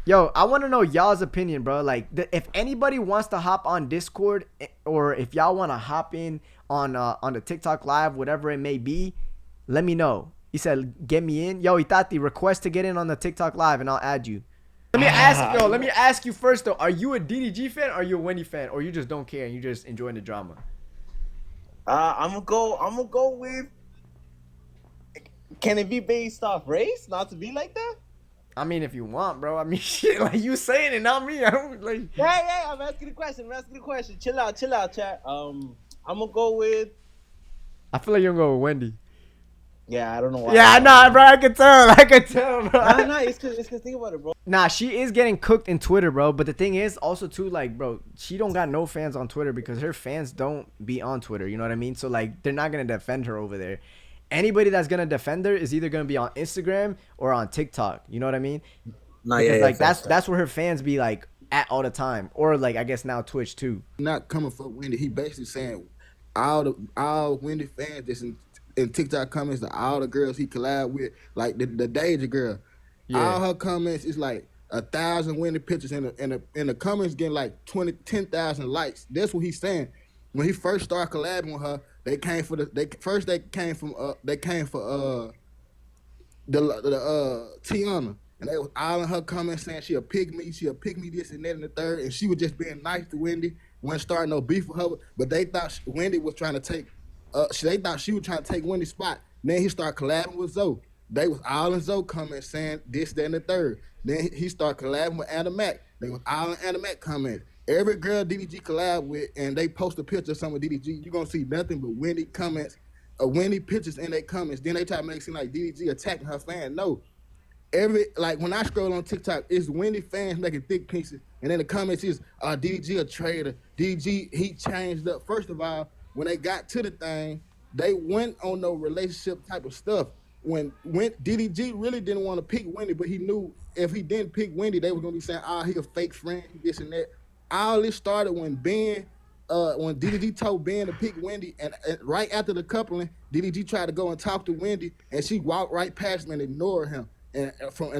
Yo, I want to know y'all's opinion, bro. Like, if anybody wants to hop on Discord, or if y'all want to hop in on the TikTok live, whatever it may be, let me know. He said, "Get me in." Yo, Itati, request to get in on the TikTok live, and I'll add you. Let me ask you first though. Are you a DDG fan, or are you a Wendy fan, or you just don't care and you just enjoying the drama? I'm gonna go. I'm gonna go with. Can it be based off race? Not to be like that. I mean, if you want, bro. I mean, shit, like you saying it, not me. I don't like. Hey, I'm asking the question. Chill out, chat. I'm gonna go with. I feel like you're gonna go with Wendy. Yeah, I don't know why. Yeah, nah, bro. I could tell, bro. Nah, it's cause think about it, bro. Nah, she is getting cooked in Twitter, bro. But the thing is, also too, like, bro, she don't got no fans on Twitter because her fans don't be on Twitter. You know what I mean? So like, they're not gonna defend her over there. Anybody that's gonna defend her is either gonna be on Instagram or on TikTok. You know what I mean? Nah, Because yeah, like fair. that's where her fans be like at all the time, or like I guess now Twitch too. Not coming for Wendy. He basically saying all Wendy fans that's in TikTok comments to all the girls he collab with, like the DDG girl. Yeah. All her comments is like 1,000 Wendy pictures in the comments getting like 10,000 likes. That's what he's saying. When he first started collabing with her, they came for the Tiana. And they was all in her comments saying she'll pick me this and that and the third, and she was just being nice to Wendy, wasn't starting no beef with her. But they thought Wendy was trying to take, they thought she was trying to take Wendy's spot. Then he started collabing with Zoe. They was all in Zoe comments saying this, that, and the third. Then he started collabing with Anna Mac. They was all in Anna Mac comments. Every girl DDG collab with, and they post a picture of some of DDG, you're gonna see nothing but Wendy comments, Wendy pictures in their comments. Then they try to make it seem like DDG attacking her fan. No. Like when I scroll on TikTok, it's Wendy fans making thick pieces, and then the comments is DDG a traitor. DDG he changed up. First of all, when they got to the thing, they went on no relationship type of stuff. When DDG really didn't want to pick Wendy, but he knew if he didn't pick Wendy, they were gonna be saying, he a fake friend, this and that. All this started when when DDG told Ben to pick Wendy, and right after the coupling, DDG tried to go and talk to Wendy, and she walked right past him and ignored him. And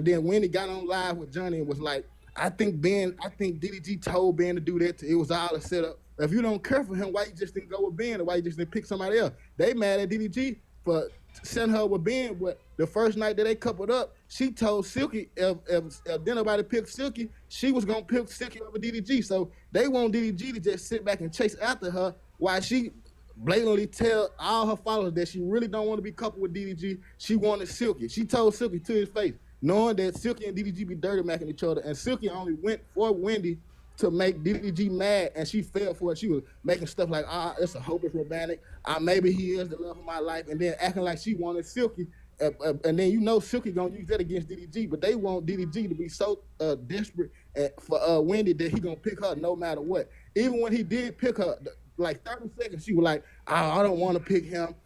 then Wendy got on live with Johnny and was like, I think DDG told Ben to do that. It was all a setup. If you don't care for him, why you just didn't go with Ben, or why you just didn't pick somebody else? They mad at DDG for sending her with Ben, but the first night that they coupled up, she told Silky if then nobody picked Silky, she was gonna pick Silky over DDG. So they want DDG to just sit back and chase after her while she blatantly tell all her followers that she really don't want to be coupled with DDG. She wanted Silky. She told Silky to his face, knowing that Silky and DDG be dirty macking each other, and Silky only went for Wendy to make DDG mad, and she fell for it. She was making stuff like, it's a hopeless romantic. Maybe he is the love of my life, and then acting like she wanted Silky. And then Silky gonna use that against DDG, but they want DDG to be so desperate for Wendy that he gonna pick her no matter what. Even when he did pick her, like 30 seconds, she was like, I don't want to pick him.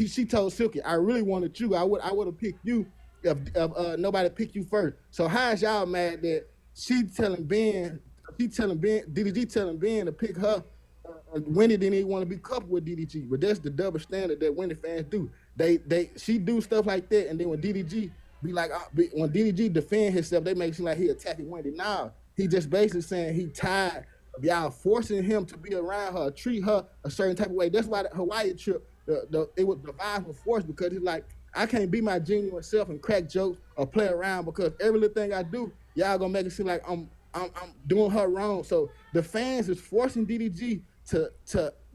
She told Silky, I really wanted you. I would have picked you if nobody picked you first. So how is y'all mad that DDG telling Ben to pick her? Wendy didn't even want to be coupled with DDG, but that's the double standard that Wendy fans do. She do stuff like that, and then when DDG when DDG defend himself, they make it seem like he attacking Wendy. Nah, he just basically saying he tired of y'all forcing him to be around her, treat her a certain type of way. That's why the Hawaii trip, the vibe was forced, because it's like, I can't be my genuine self and crack jokes or play around, because every little thing I do, y'all gonna make it seem like I'm doing her wrong. So the fans is forcing DDG to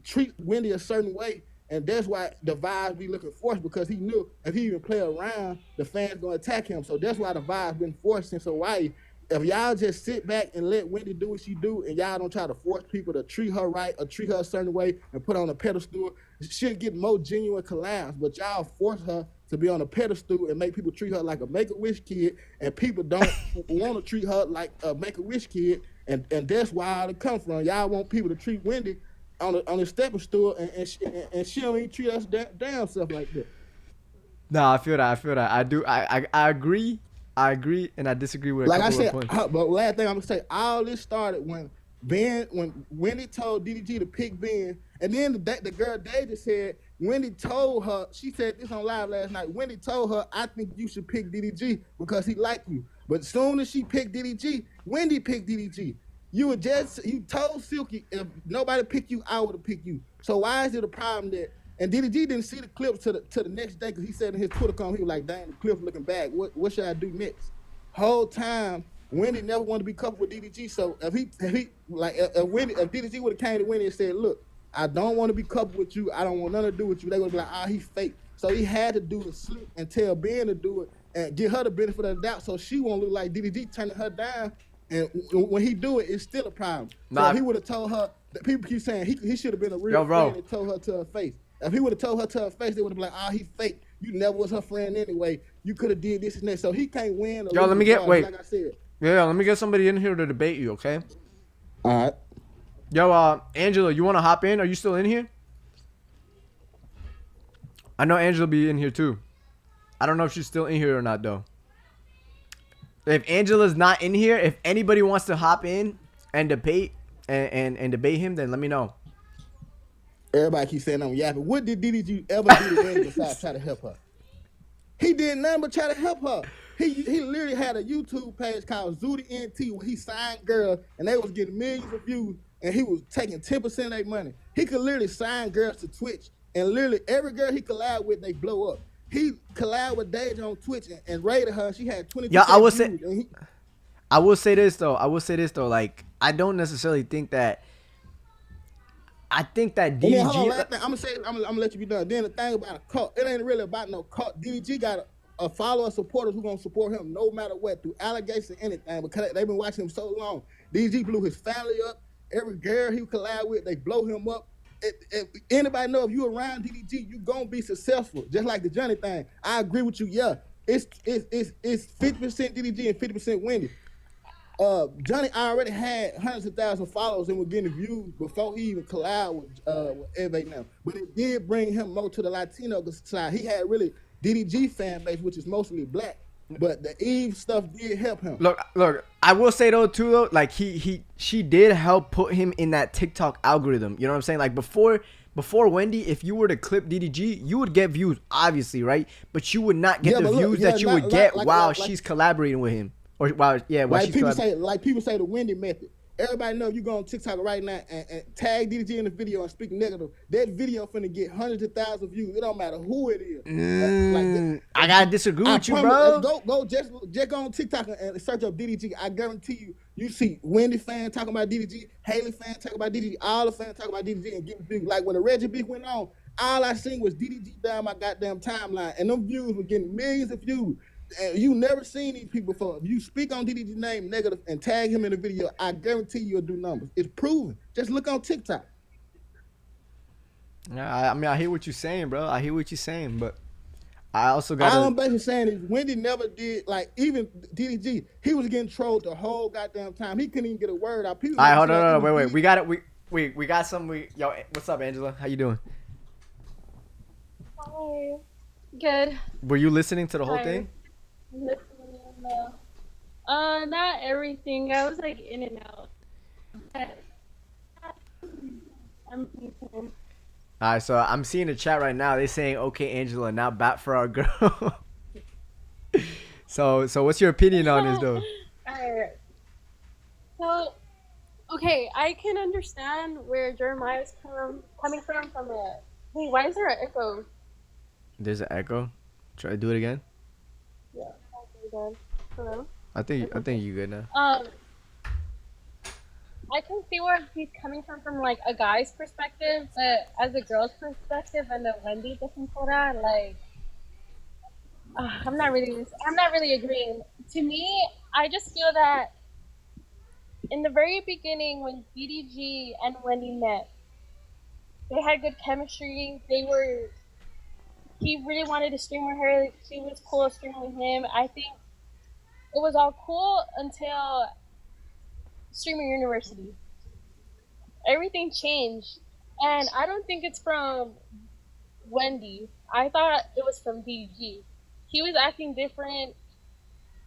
treat Wendy a certain way, and that's why the vibes be looking forced, because he knew if he even play around, the fans gonna attack him. So that's why the vibes been forced since Hawaii. If y'all just sit back and let Wendy do what she do, and y'all don't try to force people to treat her right or treat her a certain way and put her on a pedestal, she'll get more genuine collabs. But y'all force her to be on a pedestal and make people treat her like a Make-A-Wish kid, and people don't want to treat her like a Make-A-Wish kid, and that's why all it comes from. Y'all want people to treat Wendy on a stepping stool, and she don't even treat us damn stuff like that. Nah, I feel that. I agree. I agree, and I disagree with a couple of points. But last thing I'm gonna say, all this started when Wendy told DDG to pick Ben, and then the girl Deja said, Wendy told her, she said this on live last night, Wendy told her, I think you should pick DDG because he like you. But as soon as she picked DDG, Wendy picked DDG. You told Silky if nobody picked you, I would have picked you. So why is it a problem that? And DDG didn't see the clips to the next day because he said in his Twitter comment, he was like, "Dang, the clips looking back. What should I do next?" Whole time, Wendy never wanted to be coupled with DDG. So if DDG would have came to Wendy and said, "Look, I don't want to be coupled with you. I don't want nothing to do with you," they would be like, "Ah, he fake." So he had to do the slip and tell Ben to do it and give her the benefit of the doubt so she won't look like DDG turning her down. And when he do it, it's still a problem. So if he would have told her, people keep saying he should have been a real friend and told her to her face. If he would have told her to her face, they would have been like, "Ah, he fake. You never was her friend anyway. You could have did this and that." So he can't win. Yo, let me get like I said. Yeah, let me get somebody in here to debate you, okay? All right. Yo, Angela, you want to hop in? Are you still in here? I know Angela be in here too. I don't know if she's still in here or not though. If Angela's not in here, if anybody wants to hop in and debate and debate him, then let me know. Everybody keeps saying I'm yapping. What did DDG ever do to Wendy besides try to help her? He did nothing but try to help her. He literally had a YouTube page called Zooty NT where he signed girls and they was getting millions of views and he was taking 10% of their money. He could literally sign girls to Twitch and literally every girl he collabed with, they blow up. He collabed with Deja on Twitch and rated her. She had 20. Yeah, I will say this though. Like, I don't necessarily think that. I think that DDG. I'm gonna let you be done. Then the thing about a cult, it ain't really about no cult. DDG got a follower, supporters who gonna support him no matter what through allegations and anything because they've been watching him so long. DDG blew his family up. Every girl he collab with, they blow him up. If anybody know if you around DDG, you gonna be successful. Just like the Johnny thing. I agree with you. Yeah, it's 50% DDG and 50% Wendy. Johnny already had hundreds of thousands of followers and was getting views before he even collabed with Eve now. But it did bring him more to the Latino side. He had really DDG fan base, which is mostly black. But the Eve stuff did help him. Look, I will say though, like she did help put him in that TikTok algorithm. You know what I'm saying? Like before Wendy, if you were to clip DDG, you would get views, obviously, right? But you would not get the views that you would get while she's collaborating with him. Or while she's people say the Wendy method. Everybody know if you go on TikTok right now and tag DDG in the video and speak negative, that video finna get hundreds of thousands of views. It don't matter who it is. I gotta disagree with you, bro. Go just go on TikTok and search up DDG. I guarantee you see Wendy fan talking about DDG, Haley fan talking about DDG, all the fans talking about DDG and getting views. Like when the Reggie beef went on, all I seen was DDG down my goddamn timeline, and them views were getting millions of views. And you never seen these people before. If you speak on DDG's name negative and tag him in the video, I guarantee you'll do numbers. It's proven. Just look on TikTok. Yeah, I mean, I hear what you're saying, bro. I hear what you're saying, but I also got. All I'm basically saying is Wendy never did, like, even DDG, he was getting trolled the whole goddamn time. He couldn't even get a word out. People. All right, hold on, wait. We got it. We got some. Yo, what's up, Angela? How you doing? Hi. Good. Were you listening to the whole thing? Not everything. I was like in and out. Alright, so I'm seeing the chat right now. They're saying, "Okay, Angela, now bat for our girl." So what's your opinion on this, though? Alright. So, okay, I can understand where Jeremiah's coming from a. Wait, why is there an echo? There's an echo. Try to do it again. Yeah. Hello. I think you're good now. I can see where he's coming from like a guy's perspective, but as a girl's perspective, and the Wendy defensora, like, I'm not really agreeing. To me, I just feel that in the very beginning, when DDG and Wendy met, they had good chemistry. He really wanted to stream with her. She was cool streaming with him. I think it was all cool until Streamer University. Everything changed. And I don't think it's from Wendy. I thought it was from DDG. He was acting different.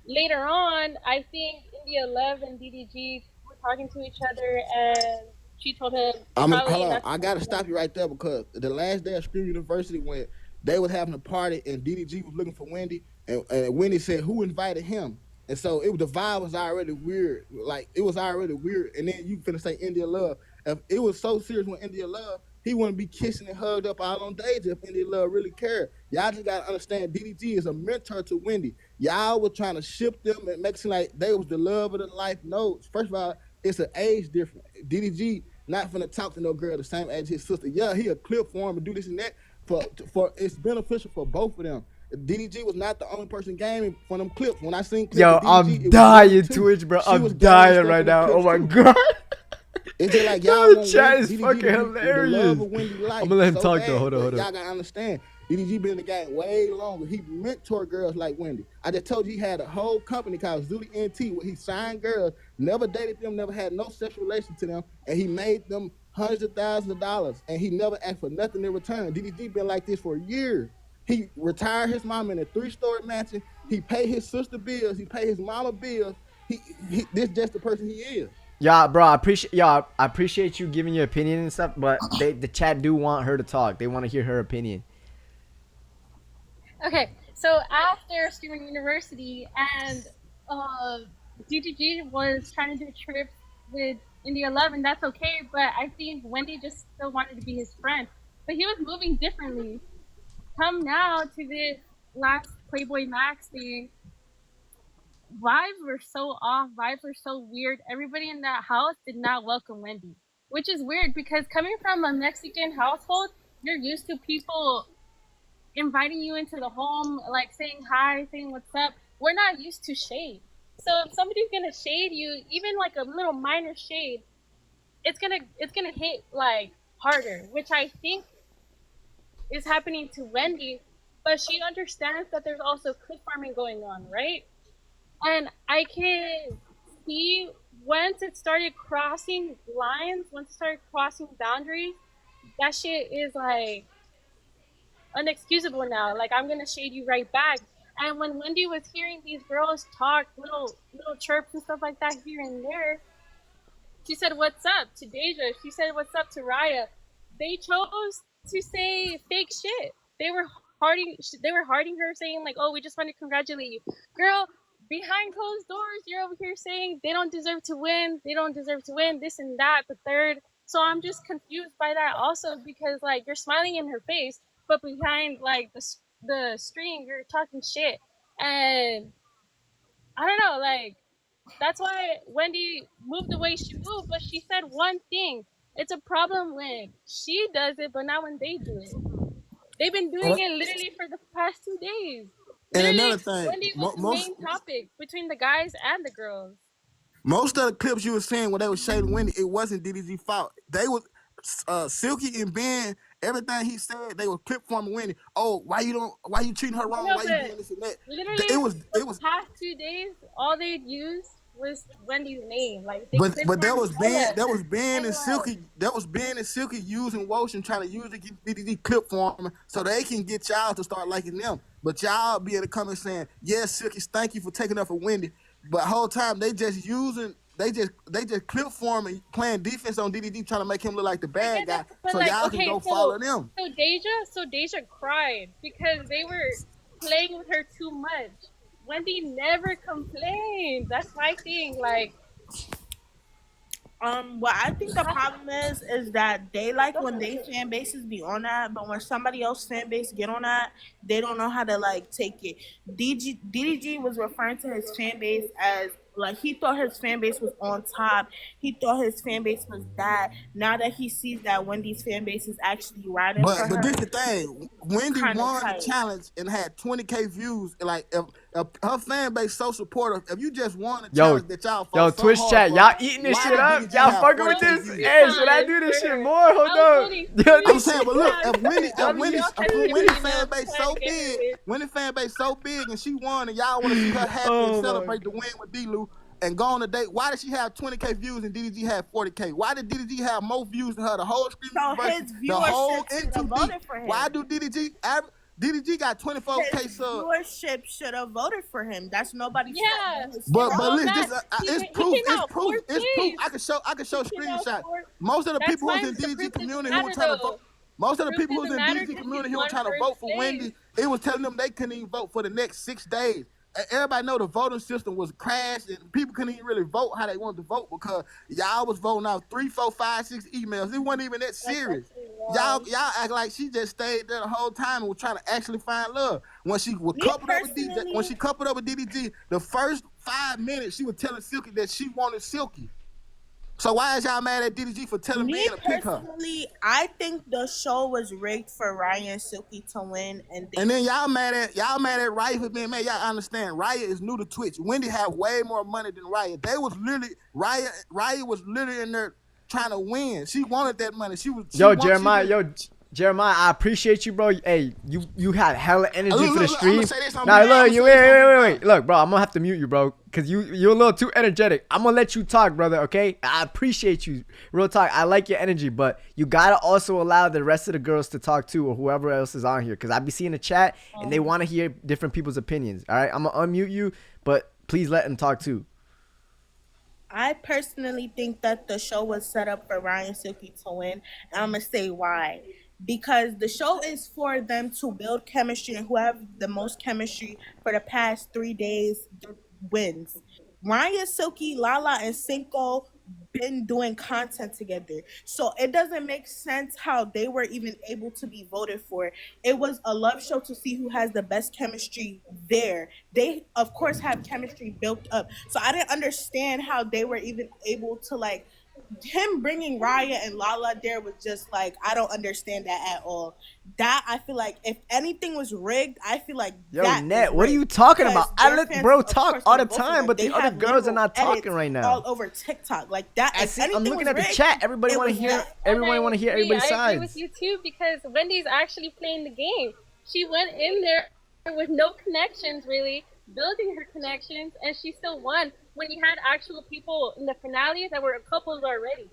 Later on, I think India Love and DDG were talking to each other and she told him... Hold on. I got to stop you right there because the last day of Streamer University when they was having a party and DDG was looking for Wendy and Wendy said, who invited him? And so the vibe was already weird. Like it was already weird. And then you finna say India Love. If it was so serious with India Love, he wouldn't be kissing and hugged up all on Deja if India Love really cared. Y'all just gotta understand DDG is a mentor to Wendy. Y'all were trying to ship them and make it seem like they was the love of the life. No, first of all, it's an age difference. DDG not finna talk to no girl the same age as his sister. Yeah, he a clip for him and do this and that. For it's beneficial for both of them. DDG was not the only person gaming for them clips. When I seen clips Yo, of DDG, I'm dying, too. Twitch, bro. She I'm was dying gaming right stuff now. in Oh the my clips, too. god. It's just like Yo, y'all the want chat is DDG fucking to be hilarious. the love of Wendy life. I'm gonna let him so talk bad, though. Hold on, but hold on. y'all gotta understand. DDG been in the game way longer. He mentored girls like Wendy. I just told you he had a whole company called Zuli NT where he signed girls, never dated them, never had no sexual relation to them, and he made them hundreds of thousands of dollars, and he never asked for nothing in return. DDG been like this for years. He retired his mom in a 3-story mansion. He paid his sister bills. He paid his mama bills. This just the person he is. Yeah, bro, I appreciate you giving your opinion and stuff, but the chat do want her to talk. They want to hear her opinion. Okay, so after student university and DDG was trying to do trips with India Love, and that's okay, but I think Wendy just still wanted to be his friend. But he was moving differently. Come now to this last Playboy Max thing, vibes were so off, vibes were so weird. Everybody in that house did not welcome Wendy, which is weird because coming from a Mexican household, you're used to people inviting you into the home, like saying hi, saying what's up. We're not used to shade. So if somebody's gonna shade you, even like a little minor shade, it's gonna hit like harder, which I think is happening to Wendy. But she understands that there's also clip farming going on, right? And I can see once it started crossing lines, once it started crossing boundaries, that shit is like unexcusable now. Like I'm gonna shade you right back. And when Wendy was hearing these girls talk, little chirps and stuff like that here and there, she said, "What's up?" to Deja. She said, "What's up?" to Raya. They chose to say fake shit. They were harding her, saying like, "Oh, we just want to congratulate you, girl." Behind closed doors, you're over here saying they don't deserve to win. They don't deserve to win. This and that, the third. So I'm just confused by that also because like you're smiling in her face, but behind like the screen, you're talking shit. And I don't know, like that's why Wendy moved the way she moved. But she said one thing: it's a problem when she does it, but not when they do it. They've been doing it literally for the past 2 days. And Literally, another thing, Wendy was the main topic between the guys and the girls. most of the clips you were seeing when they were shading Wendy, it wasn't DDG fault. They was Silky and Ben. Everything he said, they were clip forming Wendy. Oh, why you treating her wrong? No, Why you but doing this and that? literally, It was the past 2 days, all they'd used was Wendy's name. Like they but that was Ben and and Silky using Wotion trying to use the DDG clip forming so they can get y'all to start liking them. But y'all be in the comments saying, "Yes, Silky, thank you for taking up for Wendy." But whole time they just clip forming, playing defense on DDG, trying to make him look like the bad guy, but so like, y'all okay, can go so, follow them. So Deja cried because they were playing with her too much. Wendy never complained. That's my thing. Like, What I think the problem is that they like when they fan bases be on that, but when somebody else fan base get on that, they don't know how to like take it. DDG was referring to his fan base as like he thought his fan base was on top. He thought his fan base was that. Now that he sees that Wendy's fan base is actually riding for But her, this the thing, Wendy kinda won the tight. challenge and had 20K views. Like if her fan base so supportive, if you just won the Yo, challenge that y'all fought so Twitch hard chat, for, y'all eating this why shit did up? DDG Y'all have fucking with 40K this? views? Hey, should I do this shit more? Hold up. I'm saying, but look, if Wendy fan base so Trying to get big, her Wendy fan base so big, and she won, and y'all want to see her happy and Oh my celebrate the win with D-Lou and go on a date. Why did she have 20K views and DDG had 40K? Why did DDG have more views than her? The whole So streaming versus his the whole viewership should have N2D. voted for him. Why do DDG got 24K His subs? viewership should have voted for him. That's nobody's Yeah. fault. But all listen, that, it's he proof. came It's out proof. fourth It's proof. place. I can show He came out screenshots. fourth. Most of the That's people who's fine. in The DDG proof doesn't community who were matter trying to though. vote. Most of the Proof people who's doesn't in matter DDG because he community who were won trying to first vote for place. Wendy, it was telling them they couldn't even vote for the next 6 days. everybody know the voting system was crashed and people couldn't even really vote how they wanted to vote because y'all was voting out 3, 4, 5, 6 emails. It wasn't even that serious. Y'all act like she just stayed there the whole time and was trying to actually find love. When she was coupled up with DDG, the first 5 minutes she was telling Silky that she wanted Silky. So why is y'all mad at DDG for telling me to pick her? Personally, I think the show was rigged for Ryan and Silky to win, and then y'all mad at Raya for being mad. Y'all understand? Raya is new to Twitch. Wendy had way more money than Raya. They was literally Raya was literally in there trying to win. She wanted that money. Jeremiah, I appreciate you, bro. Hey, you had hella energy for the stream. Nah, look, wait. Look, bro, I'm gonna have to mute you, bro, because you're a little too energetic. I'm gonna let you talk, brother, okay? I appreciate you. Real talk. I like your energy, but you gotta also allow the rest of the girls to talk too, or whoever else is on here, because I be seeing the chat, and they want to hear different people's opinions, all right? I'm gonna unmute you, but please let them talk too. I personally think that the show was set up for Ryan and Silky to win, and I'm gonna say why. Because the show is for them to build chemistry, and who have the most chemistry for the past 3 days wins. Ryan, Silky, Lala, and Cinco been doing content together, so it doesn't make sense how they were even able to be voted for. It was a love show to see who has the best chemistry there. They of course have chemistry built up, so I didn't understand how they were even able to like. Him bringing Raya and Lala there was just like, I don't understand that at all. That I feel like if anything was rigged, I feel like Net, what are you talking about? I let bro talk all the time, but the other girls are not talking right now. All over TikTok, like that. I'm looking at the chat. Everybody want to hear. Everybody want to hear everybody's sides. I agree with you too, because Wendy's actually playing the game. She went in there with no connections, really, building her connections, and she still won when you had actual people in the finale that were couples already.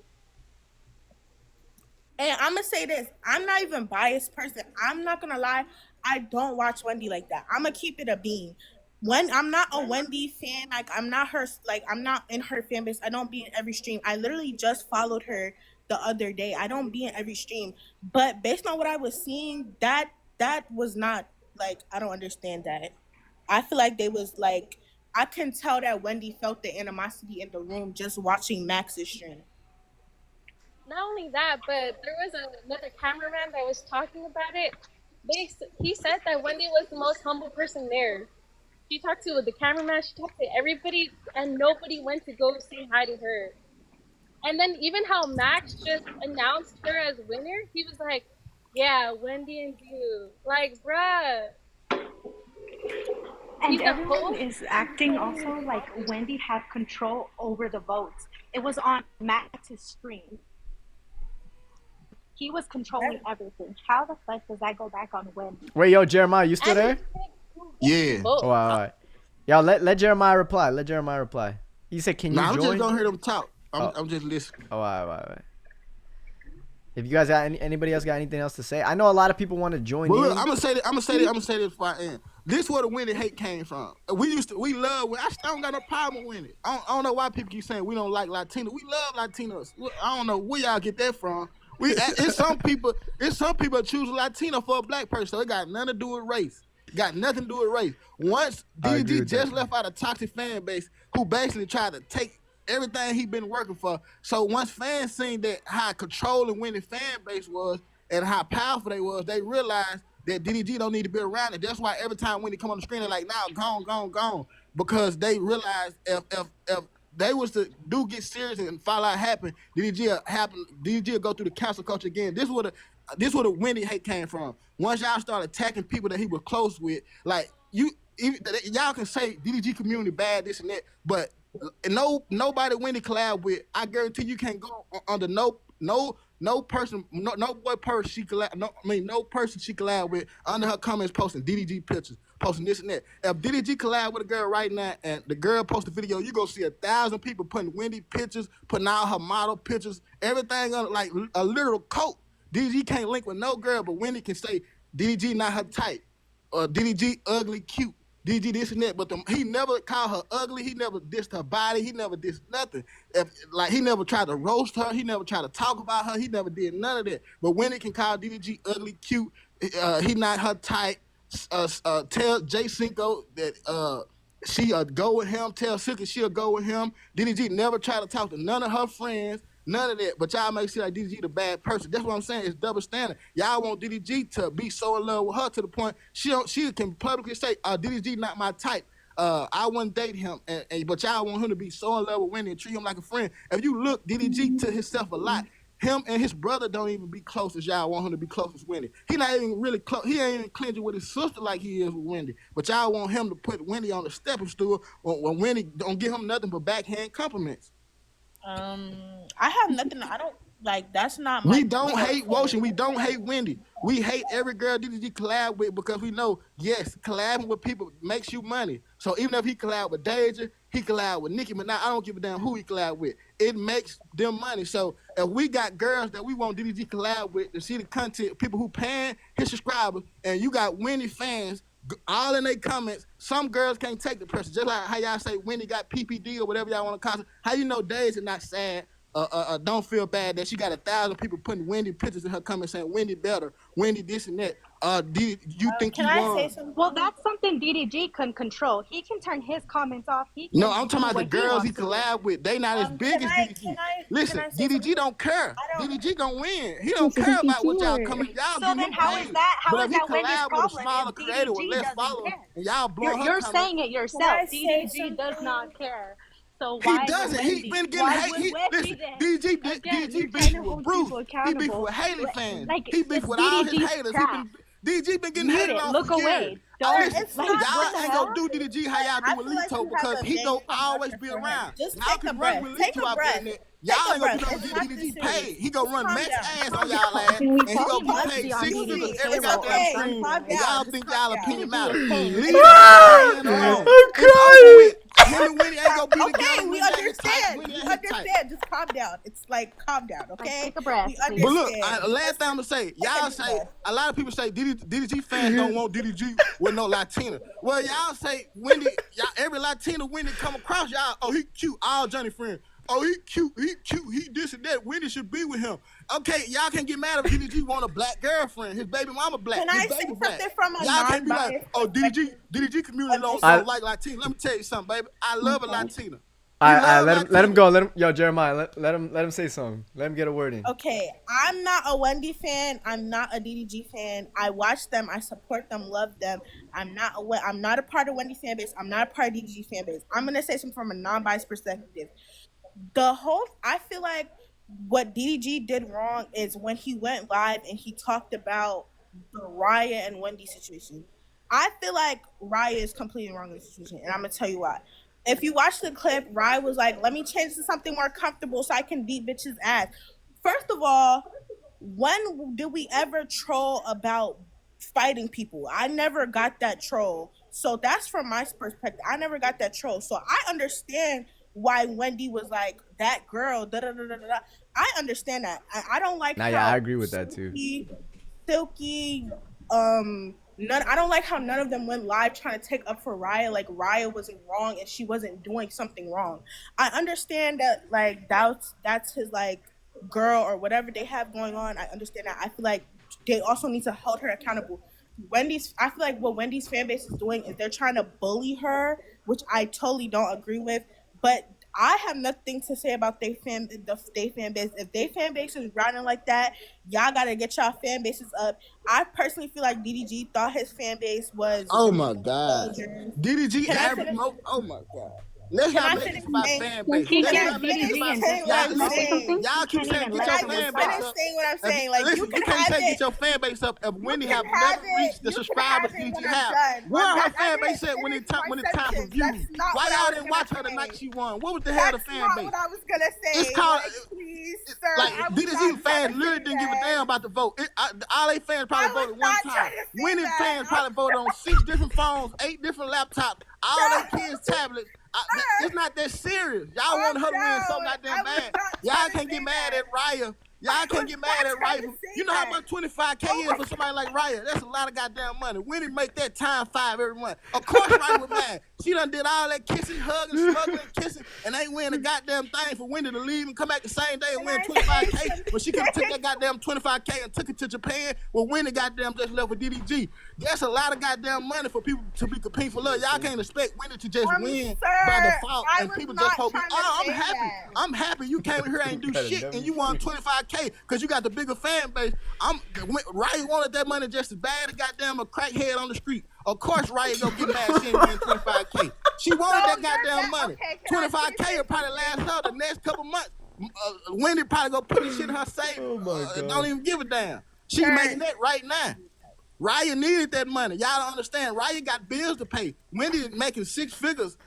And I'm gonna say this, I'm not even biased person. I'm not gonna lie, I don't watch Wendy like that. I'm gonna keep it a bean. When I'm not a Wendy fan, like I'm not in her fan base. I don't be in every stream. I literally just followed her the other day. I don't be in every stream. But based on what I was seeing, that was not like, I don't understand that. I feel like they was like, I can tell that Wendy felt the animosity in the room just watching Max's stream. Not only that, but there was another cameraman that was talking about it. He said that Wendy was the most humble person there. She talked to the cameraman, she talked to everybody, and nobody went to go say hi to her. And then even how Max just announced her as winner, he was like, yeah, Wendy and you. Like, bruh. And everyone is acting also like Wendy had control over the votes. It was on Max's screen. He was controlling everything. How the fuck does that go back on Wendy? Wait, yo, Jeremiah, you still there? Yeah. Oh, all right. Y'all, let Jeremiah reply. Let Jeremiah reply. He said, can you join? I'm just going to hear them talk. I'm just listening. Oh, all right. If you guys got anybody else got anything else to say, I know a lot of people want to join in. Look, I'm gonna say this before I end. This is where the Wendy hate came from. We love. I don't got no problem with Wendy. I don't know why people keep saying we don't like Latinos. We love Latinos. I don't know where y'all get that from. It's some people choose a Latino for a black person. So it got nothing to do with race. Once DDG just left out a toxic fan base who basically tried to take everything he been working for. So once fans seen that how controlling Wendy fan base was and how powerful they was, they realized that DDG don't need to be around it. That's why every time Wendy come on the screen, they're like, "Now, gone," because they realized if they was to get serious and Fallout happen, DDG will go through the cancel culture again. This is where the Wendy hate came from. Once y'all start attacking people that he was close with, like y'all can say DDG community bad, this and that, but nobody Wendy collab with, I guarantee you can't go under no person she collab with under her comments posting DDG pictures, posting this and that. If DDG collab with a girl right now and the girl post a video, you gonna see 1,000 people putting Wendy pictures, putting out her model pictures, everything on like a literal coat. DDG can't link with no girl, but Wendy can say DDG not her type, or DDG ugly, cute. DG this and that, but he never called her ugly. He never dissed her body. He never dissed nothing. He never tried to roast her. He never tried to talk about her. He never did none of that. But when it can call DDG ugly, cute, he not her type. Tell Jay Cinco that She'll go with him. Tell Silky she'll go with him. DDG never try to talk to none of her friends. None of that. But y'all make sure like DDG the bad person. That's what I'm saying. It's double standard. Y'all want DDG to be so in love with her to the point she can publicly say, DDG not my type. I wouldn't date him, but y'all want him to be so in love with Wendy and treat him like a friend. If you look, DDG to himself a lot. Him and his brother don't even be close as y'all want him to be close as Wendy. He not even really close. He ain't even clinching with his sister like he is with Wendy. But y'all want him to put Wendy on the stepping stool when Wendy don't give him nothing but backhand compliments. I have nothing. I don't like. That's not my. We don't hate Woshin. We don't hate Wendy. We hate every girl DDG collab with because we know, yes, collabing with people makes you money. So even if he collab with Deja, he collab with Nicki Minaj, I don't give a damn who he collab with. It makes them money. So if we got girls that we want DDG collab with to see the content, people who paying his subscribers, and you got Wendy fans all in their comments, some girls can't take the pressure. Just like how y'all say Wendy got PPD or whatever y'all want to call it. How you know Deja not sad? Don't feel bad that she got 1,000 people putting Wendy pictures in her comments saying Wendy better, Wendy this and that. You think can you I won? say something? Well, that's something DDG can control. He can turn his comments off. He can No, I'm talking do about the what girls he wants to do. collab with. They not as big as DDG. Listen, DDG don't care. DDG gonna win. He don't care about what y'all coming. Y'all So give then him how praise. is that? How But is if he that Wendy's collab with a problem smaller if creator with DDG less doesn't followers, care? and y'all blow her You're comments. saying it yourself. Can I say DDG does something? not care. So He why doesn't. would He Wendy? been getting Why hate. would He, Wendy listen, then? DDG Again, you're DDG trying to beefing with hold Bruce. people He accountable. beefing with Haley fans. Like, He beefing it's with all his DDG's haters. crap. DDG been getting Mute hated it. on Look for away. years. Don't. Listen, It's Like, not y'all what the ain't hell? gonna do DDG how y'all I do with feel like Lito you have because a he gon' genuine always market be for him. around. Just Y'all take a can breath. run with Take Lito a out breath. there and Take y'all a ain't gonna breath. do It's nothing not with this DDG paid. serious. He gonna run Calm max down. ass Calm on y'all down. ass Can we and he call gonna him get Busty paid on 6 DDG figures It's every payroll goddamn okay. or stream. Calm And something? down. y'all Just think calm y'all down. opinion DDG matter. is paying. Leave Payroll. that man alone. I'm It's over crying. with. Him and Winnie ain't gonna be Okay, together. we Winnie ain't his type. understand. Winnie We ain't his type. understand. Just calm down. It's like calm down, Like, okay? take a breath, We please. But look, understand. last thing I'm gonna say, y'all say a lot of people say DDG fans don't want DDG with no Latina. Well, y'all say Wendy, y'all every Latina Wendy come across y'all. Oh, he cute, all Johnny friends. Oh, he cute, he this and that. Wendy should be with him. Okay, y'all can't get mad if DDG want a black girlfriend. His baby mama black. Can His I say baby black. something from a Y'all can't be like, non-biased oh, perspective? DDG community don't I- like Latina. Let me tell you something, baby. I love a Latina. I let him go. Yo, Jeremiah, let him say something. Let him get a word in. Okay, I'm not a Wendy fan. I'm not a DDG fan. I watch them. I support them. Love them. I'm not a part of Wendy fan base. I'm not a part of DDG fan base. I'm gonna say something from a non-biased perspective. I feel like what DDG did wrong is when he went live and he talked about the Raya and Wendy situation. I feel like Raya is completely wrong in this situation, and I'm gonna tell you why. If you watch the clip, Raya was like, "Let me change to something more comfortable so I can beat bitches' ass." First of all, when did we ever troll about fighting people? I never got that troll. So that's from my perspective. I never got that troll. So I understand why Wendy was like, that girl, da da da da da. I understand that. I don't like Nah, how yeah, I agree with that too. Silky, I don't like how none of them went live trying to take up for Raya. Like Raya wasn't wrong and she wasn't doing something wrong. I understand that like that's his like girl or whatever they have going on. I understand that. I feel like they also need to hold her accountable. I feel like what Wendy's fan base is doing is they're trying to bully her, which I totally don't agree with. But I have nothing to say about they fan base. If they fan base is running like that, y'all gotta get y'all fan bases up. I personally feel like DDG thought his fan base was. Oh my God, soldiers. DDG Can I average. finish? Oh my God. Let's Can not I make finish this about saying- fan base. He Let's can't not make this DDG about and saying just what let I'm him say saying. something. y'all He keep can't saying even get let your him fan Finish base talk. up. saying what I'm saying. Like Listen, you can can't have say it. get your fan base up if Wendy can have have never it. reached the You can subscribers have it when DDG I'm have. done. Where I her fan didn't base at when finish it's time my for sentence. views? That's not Why what I y'all was didn't gonna watch her the night say. she won? What was the hell of the That's fan not base? what I was gonna say. It's called Like, please, sir. like I was DDG not fans trying to literally say didn't give a that. damn about the vote. All they fans probably I was voted one not time. trying to say Wendy that. fans probably voted on 6 different phones, 8 different laptops, all their kids' tablets. It's not that serious. Y'all want her to win so goddamn bad. Y'all can't get mad at Raya Y'all can't get mad at Raya. You know how that. much 25K is for somebody like Raya? That's a lot of goddamn money. Wendy make that ×5 every month. Of course Raya was mad. She done did all that kissing, hugging, smuggling, kissing, and ain't win a goddamn thing for Wendy to leave and come back the same day and win 25K. But she could have took that goddamn 25K and took it to Japan. Well, Wendy goddamn just left with DDG. That's a lot of goddamn money for people to be competing for love. Y'all can't expect Wendy to just win by default and people just hope. Oh, I'm happy. I'm happy you came here and do shit and you won 25K because you got the bigger fan base. Raya wanted that money just as bad as goddamn a crackhead on the street. Of course Raya gonna get mad she ain't win 25K. She wanted that goddamn money. 25K will probably last her the next couple months. Wendy probably gonna put this shit in her savings. Don't even give a damn. She making that right now. Raya needed that money. Y'all don't understand. Raya got bills to pay. Wendy is making 6 figures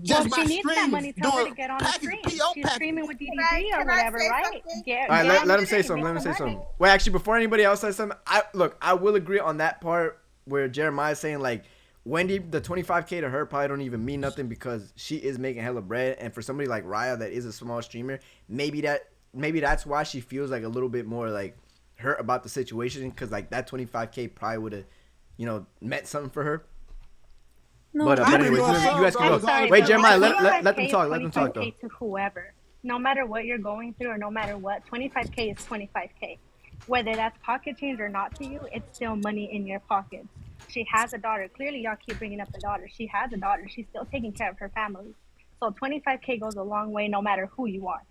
just by she needs that money streaming, to doing get on the package, stream. PO She's package. streaming with DDG or whatever, right? All right, let him say something. Let him say something. Wait, actually, before anybody else says something, I will agree on that part where Jeremiah's saying like Wendy, the 25K to her probably don't even mean nothing because she is making hella bread, and for somebody like Raya that is a small streamer, maybe that's why she feels like a little bit more like hurt about the situation because like that 25K probably would have, meant something for her. No, but anyways, you guys can go. Wait, Jeremiah, let them talk. Let them talk, though. 25K to whoever. No matter what you're going through or no matter what, 25K is 25K. Whether that's pocket change or not to you, it's still money in your pockets. She has a daughter. Clearly, y'all keep bringing up the daughter. She has a daughter. She's still taking care of her family. So 25K goes a long way no matter who you are.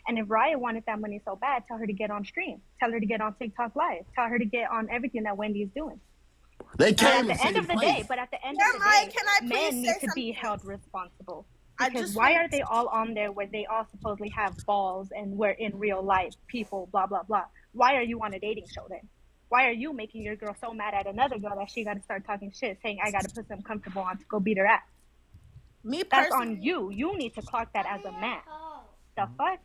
And if Raya wanted that money so bad, tell her to get on stream. Tell her to get on TikTok Live. Tell her to get on everything that Wendy is doing. They came at the end of the day, men need to be held responsible. Because why are they all on there where they all supposedly have balls and we're in real life people, blah, blah, blah. Why are you on a dating show then? Why are you making your girl so mad at another girl that she got to start talking shit, saying, I got to put some comfortable on to go beat her ass? That's on you. You need to clock that as a man. The fuck?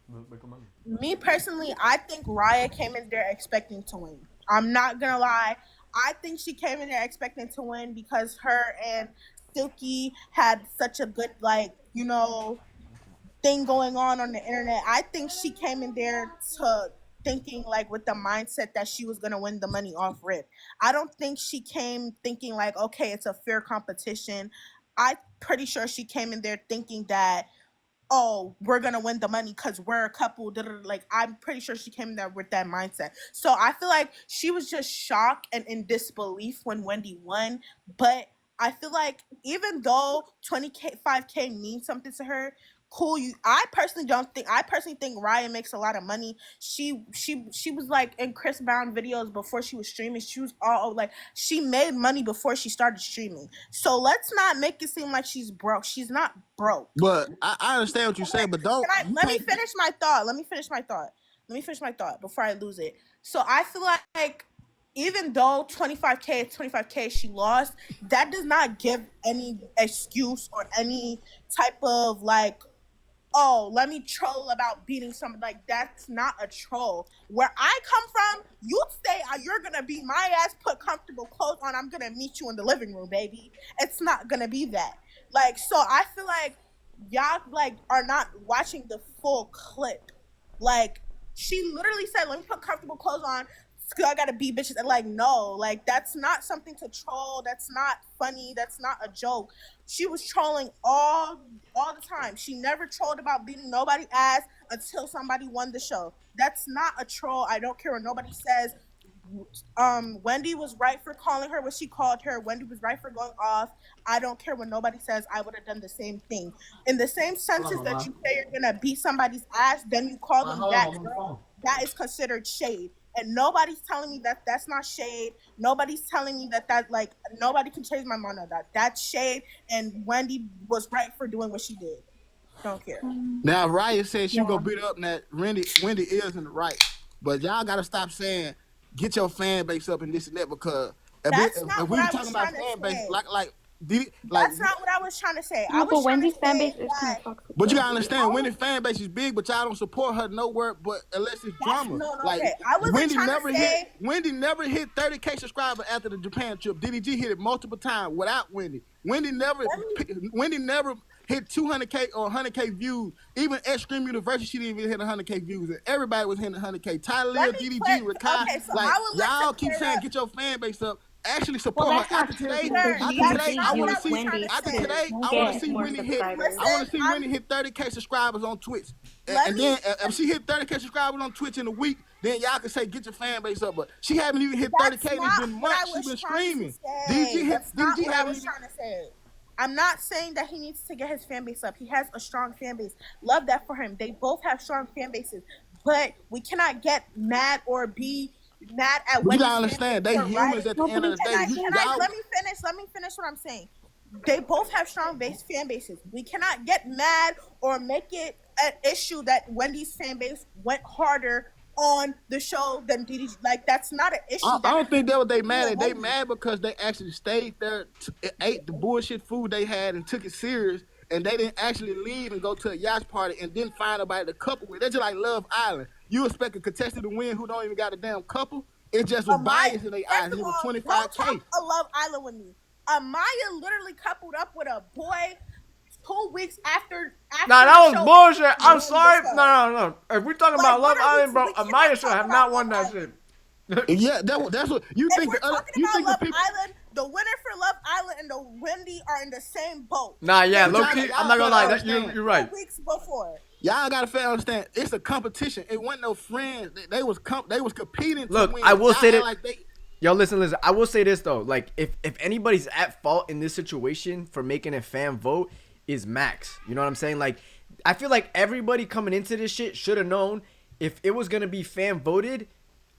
Me personally, I think Raya came in there expecting to win. I'm not going to lie. I think she came in there expecting to win because her and Silky had such a good, thing going on the internet. I think she came in there thinking with the mindset that she was going to win the money off rip. I don't think she came thinking okay, it's a fair competition. I'm pretty sure she came in there thinking that, oh, we're going to win the money because we're a couple. I'm pretty sure she came there with that mindset. So I feel like she was just shocked and in disbelief when Wendy won. But I feel like even though 25K means something to her, cool. I personally think Raya makes a lot of money. She was in Chris Brown videos before she was streaming. She was she made money before she started streaming. So let's not make it seem like she's broke. She's not broke. But I understand what you're saying, but don't. Let me finish my thought before I lose it. So I feel like even though 25K is 25K she lost, that does not give any excuse or any type of oh, let me troll about beating somebody. That's not a troll. Where I come from, you say you're gonna beat my ass, put comfortable clothes on, I'm gonna meet you in the living room, baby. It's not gonna be that. So I feel like y'all are not watching the full clip. She literally said, let me put comfortable clothes on, I gotta beat bitches. And no, that's not something to troll. That's not funny. That's not a joke. She was trolling all the time. She never trolled about beating nobody's ass until somebody won the show. That's not a troll. I don't care what nobody says. Wendy was right for calling her what she called her. Wendy was right for going off. I don't care what nobody says. I would have done the same thing. In the same sentence that you say you're gonna beat somebody's ass, then you call them that girl. That is considered shade. And nobody's telling me that that's not shade. Nobody's telling me that nobody can change my mind on that. That's shade, and Wendy was right for doing what she did. Don't care. Now, Raya said she gonna beat up that Wendy is in the right. But y'all gotta stop saying, get your fan base up and this and that, because if we talking about fan base, that's not what I was trying to say. No, but Wendy's fan base is kind of toxic. But you gotta understand, Wendy's fan base is big, but y'all don't support her nowhere. But unless it's drama, Wendy never hit 30K subscribers after the Japan trip. DDG hit it multiple times without Wendy. Wendy never hit 200K or 100K views. Even Extreme University, she didn't even hit 100K views. And everybody was hitting 100K. Tyler, Let me DDG, put- Rakai, okay, so like I would let y'all you keep clear saying up. get your fan base up. Actually support Well, her. that's not After true today, because Sure, after you that's today, not I what want I to was see. trying to After say. today, Won't I want to get see more Wendy hit. subscribers. I want to see Listen, Wendy hit 30K subscribers on Twitch. And, Let and me- then if she hit 30K subscribers on Twitch in a week, then y'all can say get your fan base up. But she haven't even hit 30K. That's And it's not been what I months. She's was been trying streaming. to say. DDG hit. That's not DDG what I haven't was even. trying to say. I'm not saying that he needs to get his fan base up. He has a strong fan base. Love that for him. They both have strong fan bases. But we cannot get mad or be mad at But you Wendy's gotta understand, they fan base, humans right? at the end of the day. Let me finish what I'm saying. They both have strong fan bases. We cannot get mad or make it an issue that Wendy's fan base went harder on the show than DDG. Like, that's not an issue. I don't think that was they mad Yeah, at. They Wendy. mad because they actually stayed there, ate the bullshit food they had, and took it serious. And they didn't actually leave and go to a yacht party and didn't find nobody to couple with. They're just like Love Island. You expect a contestant to win who don't even got a damn couple? It just was biased in their eyes. It was Don't 25K. talk a Love Island with me. Amaya literally coupled up with a boy 2 weeks after Nah, the that was show. bullshit. I'm Won sorry. the show. No. If we're talking Like, about Love what are we- Island, bro, we cannot Amaya should talk have about not won that Love shit. Yeah, that's what you If think. we're The other, talking you about think the Love people. Island, the winner for Love Island and the Wendy are in the same boat. Nah, yeah, But low y'all- key. y'all I'm not gonna lie. gotta That, you're understand. right. 2 weeks before. Y'all gotta fair understand. It's a competition. It wasn't no friends. They was competing. Look, to win. I will Y'all say act that- like they. Yo, listen. I will say this though. Like, if anybody's at fault in this situation for making a fan vote, is Max. You know what I'm saying? Like, I feel like everybody coming into this shit should have known if it was gonna be fan voted.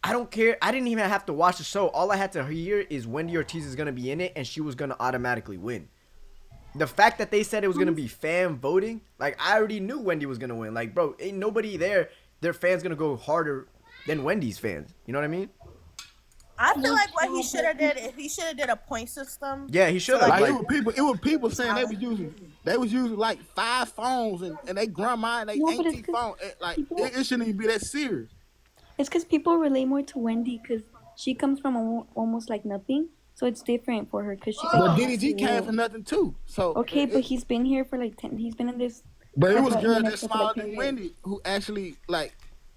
I don't care. I didn't even have to watch the show. All I had to hear is Wendy Ortiz is gonna be in it, and she was gonna automatically win. The fact that they said it was gonna be fan voting, like, I already knew Wendy was gonna win. Like, bro, ain't nobody there. Their fans gonna go harder than Wendy's fans. You know what I mean? I feel like what he should have did, if he should have did a point system. Yeah, he should have. Like, Like, it was people saying they was using like 5 phones and they grandma and they No, but auntie it's 'cause phone. Like people- it shouldn't even be that serious. It's because people relate more to Wendy because she comes from almost like nothing, so it's different for her because she's But like. DDG came for nothing too. So Okay, but he's been here for like 10. He's been in this. but it was for girls like that smaller 10 than years. Wendy who actually like.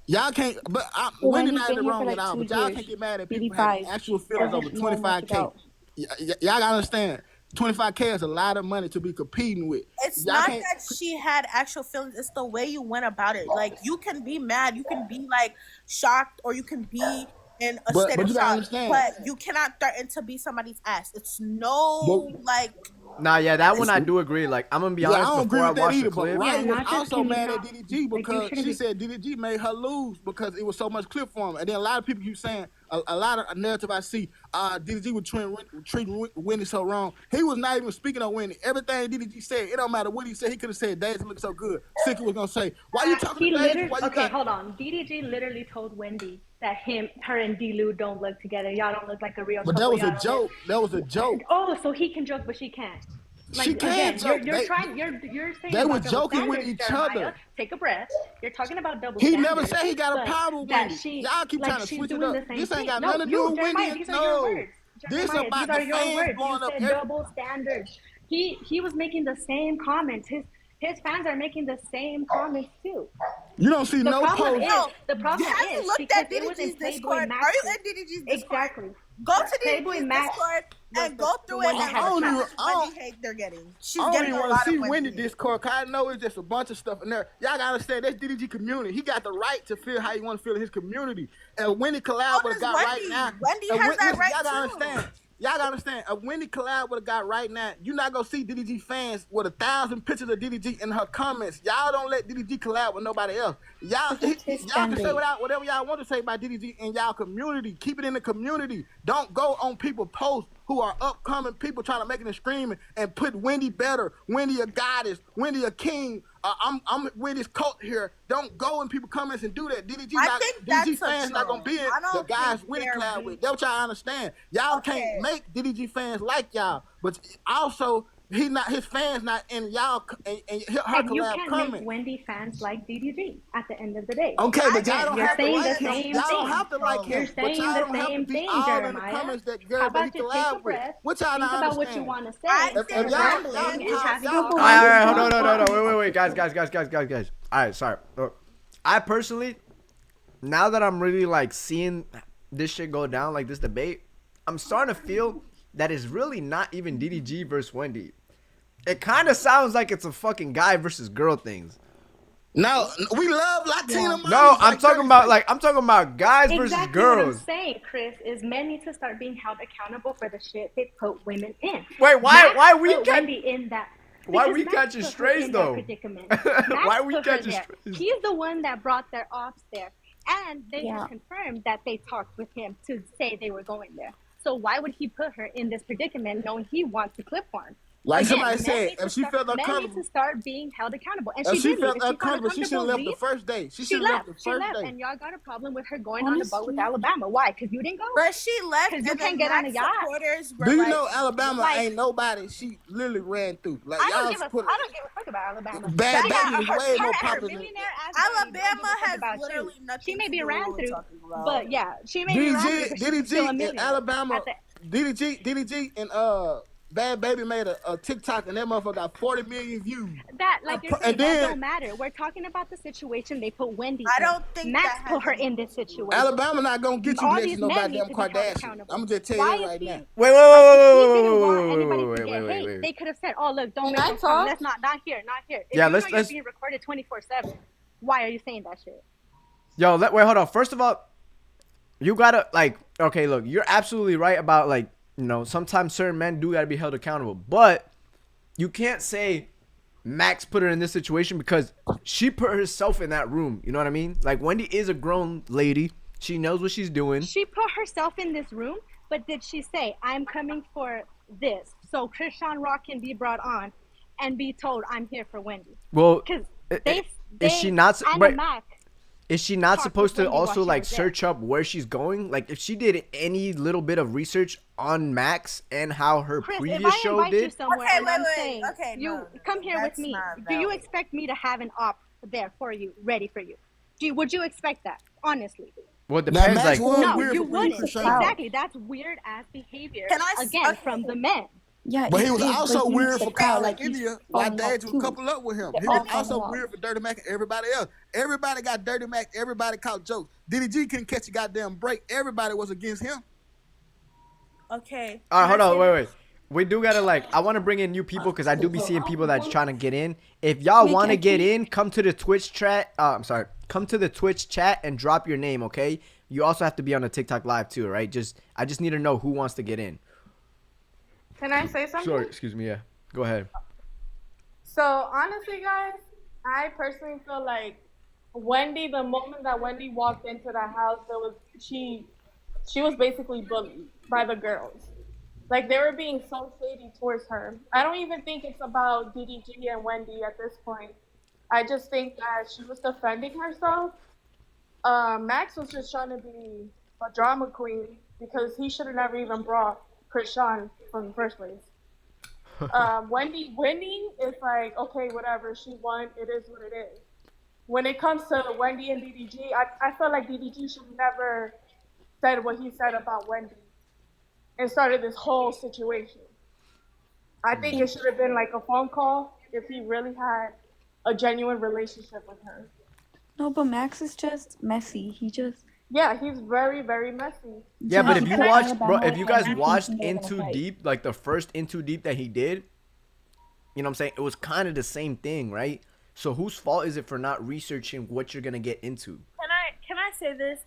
Y'all can't, but Well, Wendy Wendy's not in been the here wrong for at like all. 2 But y'all years, can't get mad at maybe people having 5. actual feelings over Doesn't know much 25K. about. Y'all gotta understand, 25K is a lot of money to be competing with. It's Y'all not can't- that she had actual feelings. It's the way you went about it. Like, you can be mad, you can be like shocked, or you can be in a But state you of gotta shock. understand. But you cannot threaten to be somebody's ass. It's no But- like. nah, yeah, that one I do agree. Like, I'm gonna be Yeah, I honest. don't agree Before I with that watch either. the But clip, Ryan Yeah, was not just also can you mad not- at DDG like, you because shouldn't she be- said DDG made her lose because it was so much clip for him. And then a lot of people keep saying a lot of narrative I see. DDG was treating Wendy so wrong. He was not even speaking on Wendy. Everything DDG said, it don't matter what he said. He could have said, "Daisy looks so good." Sicky was gonna say, "Why you talking He to Daisy? literally, Why you okay, got?" hold on. DDG literally told Wendy that her and D-Lou don't look together. Y'all don't look like a real But couple. that was Y'all a don't joke. That was a joke. Oh, so he can joke, but she can't. She can't joke. You're They- trying. You're saying they about were double joking with standards, each Jeremiah. other. Take a breath. You're talking about double He standards. never said he got a but problem with that Wendy. Y'all keep trying to she's switch it doing up. the same This ain't thing. got No, nothing to do with Jeremiah, Wendy. these are your No. words. This Jeremiah, about these the are your fans words. blowing You up said every- double standards. He was making the same comments. His fans are making the same comments too. You don't see The no problem post. is, the problem Have you is looked because at it was in DDG's Playboy Discord? Max. Are you in DDG's Discord? Exactly. Go to Playboy DDG's Max Discord was and the go through one it that and had look the how I much don't- Wendy hate they're getting. She's I don't getting even a want lot to see of Wendy hate. Discord, cause I know it's just a bunch of stuff in there. Y'all gotta understand that's DDG community. He got the right to feel how he want to feel in his community. And Wendy collab So with a does guy right Wendy. now. Wendy and has that listen, right y'all gotta too. understand. Y'all gotta understand. If Wendy collab with a guy right now, you're not gonna see DDG fans with 1,000 pictures of DDG in her comments. Y'all don't let DDG collab with nobody else. Y'all It's his can say standard. whatever y'all want to say about DDG in y'all community. Keep it in the community. Don't go on people posts who are upcoming people trying to make it and screaming and put Wendy better, Wendy a goddess, Wendy a king. I'm with this cult here. Don't go in people comments and do that. DDG, I think that's DDG a fans not gonna be in troll. I the don't guys think Wendy they're collab being- with. That's what y'all understand. Y'all Okay. can't make DDG fans like y'all, but also he not his fans not in y'all and her And you collab can't make comment. Wendy fans like DDG at the end of the day. Okay, but y'all Again, don't you're have to saying the like him. same Y'all don't thing. have to like You're him. But saying y'all the don't have to same be thing, all in the Jeremiah. comments that How girls that he about you take a collab with. breath, What y'all think not about what you understand? want to say, I- instead If of y'all- rambling y'all and talk- having y'all- all All All right, right, hold on. Wait, guys. All right, sorry. Look, I personally, now that I'm really like seeing this shit go down, like this debate, I'm starting to feel that it's really not even DDG versus Wendy. It kind of sounds like it's a fucking guy versus girl things. No, we love Latina moms. No, I'm like talking Dirty about Swift. like I'm talking about guys versus Exactly what I'm girls. saying, Chris, is men need to start being held accountable for the shit they put women in. Wait, Max why we put catch- Wendy in that? why because we Max catching put her strays, in though? that predicament. Max Why we put her catching there. strays? He's the one that brought their ops there, and they Yeah. have confirmed that they talked with him to say they were going there. So why would he put her in this predicament knowing he wants to clip farm? Like Again, somebody men said, need to if she start- felt men need uncomfortable, to start being held accountable, and if she she did leave. felt If she felt uncomfortable, she should have left the leave, first day. She she should have left left. the She first left, day. and y'all got a problem with her going on the boat with Honestly. Alabama. Why? Because you didn't go. But she left, Because and you then can't get on a Max yacht. supporters were Do you like, know Alabama like, ain't nobody she literally ran through? Like I don't y'all give a put fuck about Alabama. Bad She Baby is got- way more her popular than millionaire ass body don't give a Alabama fuck has about literally you. nothing She may to be do with ran what we're through, talking about. but yeah, she may be ran through, but she's still a DDG in millionaire. Alabama. At the- DDG and Bad Baby made a TikTok and that motherfucker got 40 million views. That, like you're And saying, that then- don't matter. We're talking about the situation they put Wendy I in. don't think Max that has put her anything in this to do with it. situation. Alabama not gonna get you All next these to no men need goddamn to be held Kardashian. accountable. I'm gonna just tell Why you is right he? now. Wait, He didn't want anybody to get hate. wait. They could have said, "Oh, look, don't make Can I them come. talk? Let's not here, not here." If Yeah, you let's- know you're being recorded 24/7. Why are you saying that shit? Yo, wait, hold on. First of all, you gotta like. Okay, look, you're absolutely right about like sometimes certain men do gotta be held accountable, but you can't say Max put her in this situation because she put herself in that room. You know what I mean? Like Wendy is a grown lady. She knows what she's doing. She put herself in this room, but did she say, "I'm coming for this"? So Krishan Rock can be brought on and be told, "I'm here for Wendy." Well, Because is she not? and Right, Mac, is she not talked supposed with to Wendy while also she like was there. search up where she's going? Like if she did any little bit of research on Max and how her Chris, if previous I show invite you did. somewhere Okay, and wait, I'm wait. saying, Okay, you no, come here with that's me, not do you valid. expect me to have an op there for you, ready for you? Would you expect that? Honestly. Well, it Now, depends. Max Like was No, weird you for bringing wouldn't. Krishan. Exactly. That's weird ass behavior. Can I s- Again, okay. from the men. Yeah, But he was but also you weird need to for call, calling like, he's India while falling off Dage would too. couple up with him. They're He all was also falling off. weird for Dirty Mac and everybody else. Everybody got Dirty Mac. Everybody caught jokes. DDG couldn't catch a goddamn break. Everybody was against him. Okay. all right, hold Can I on, say wait, this? wait. We do gotta like. I want to bring in new people because I do be seeing people that's trying to get in. If y'all want to get in, come to the Twitch chat. I'm sorry. Come to the Twitch chat and drop your name, okay? You also have to be on the TikTok live too, right? I just need to know who wants to get in. Can I say something? Sorry, excuse me. Yeah, go ahead. So honestly, guys, I personally feel like Wendy, the moment that Wendy walked into the house, she was basically bullied by the girls. Like they were being so shady towards her. I don't even think it's about DDG and Wendy at this point. I just think that she was defending herself. Max was just trying to be a drama queen because he should have never even brought Krishan from the first place. Wendy is like, okay, whatever, she won, it is what it is. When it comes to Wendy and DDG, I feel like DDG should never said what he said about Wendy and started this whole situation. I think it should have been like a phone call if he really had a genuine relationship with her. No, but Max is just messy. He just Yeah, he's very, very messy. Yeah, but if you Because watch, Alabama bro, if you guys fans watched think they're gonna Into fight. Deep, like the first Into Deep that he did, you know what I'm saying? It was kind of the same thing, right? So whose fault is it for not researching what you're gonna get into? Can I say this?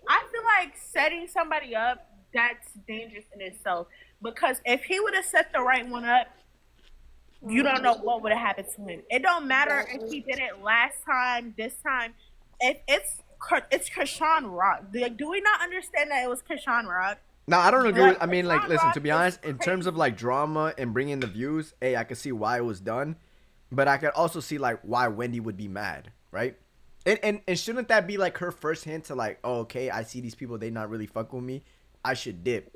I feel like setting somebody up, that's dangerous in itself. Because if he would have set the right one up, you don't know what would have happened to him. It don't matter if he did it last time, this time. If it's Krishan Rock. Do we not understand that it was Krishan Rock? No, I don't agree. Like, I mean, like, John listen. Rock To be is honest, in terms crazy. of like drama and bringing the views, hey, I could see why it was done, but I could also see like why Wendy would be mad, right? And shouldn't that be like her first hint to like, oh, okay, I see these people, they not really fuck with me, I should dip.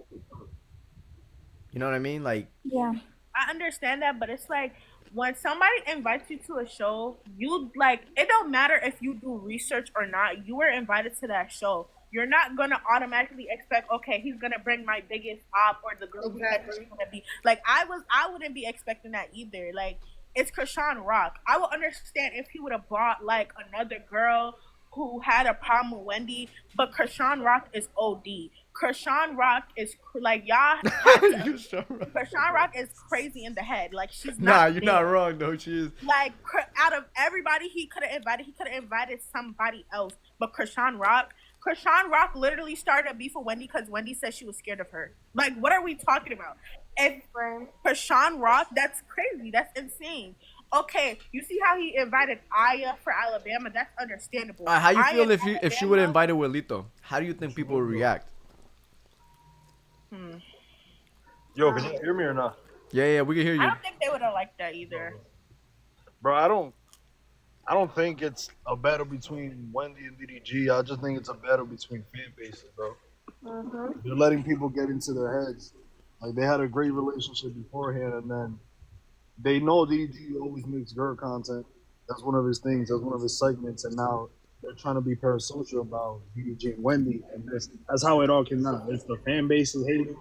You know what I mean? Like, Yeah. I understand that, but it's like when somebody invites you to a show, you like it don't matter if you do research or not. You were invited to that show. You're not gonna automatically expect, okay, he's gonna bring my biggest op or the girl who's Exactly. gonna be like I wouldn't be expecting that either. Like it's Krishan Rock. I would understand if he would have brought like another girl who had a problem with Wendy, but Krishan Rock is OD. Krishan Rock is like y'all have to. you sure? Krishan Rock is crazy in the head. Like she's Nah, not you're not there. wrong though. She is. Like out of everybody he could have invited somebody else. But Krishan Rock literally started a beef with Wendy because Wendy said she was scared of her. Like, what are we talking about? If Krishan Rock, that's crazy. That's insane. Okay, you see how he invited Aya for Alabama? That's understandable. How you Aya feel in if she would have Alabama- invited Wilito? How do you think people would react? Yo, can you hear me or not? Yeah, we can hear I you. don't think they would have liked that either. Bro, I don't think it's a battle between Wendy and DDG. I just think it's a battle between fan bases, bro. They're letting people get into their heads. Like they had a great relationship beforehand, and then they know DDG always makes girl content. That's one of his things. That's one of his segments, and now they're trying to be parasocial about DDG and Wendy, and that's how it all came out. It's the fan base is hating.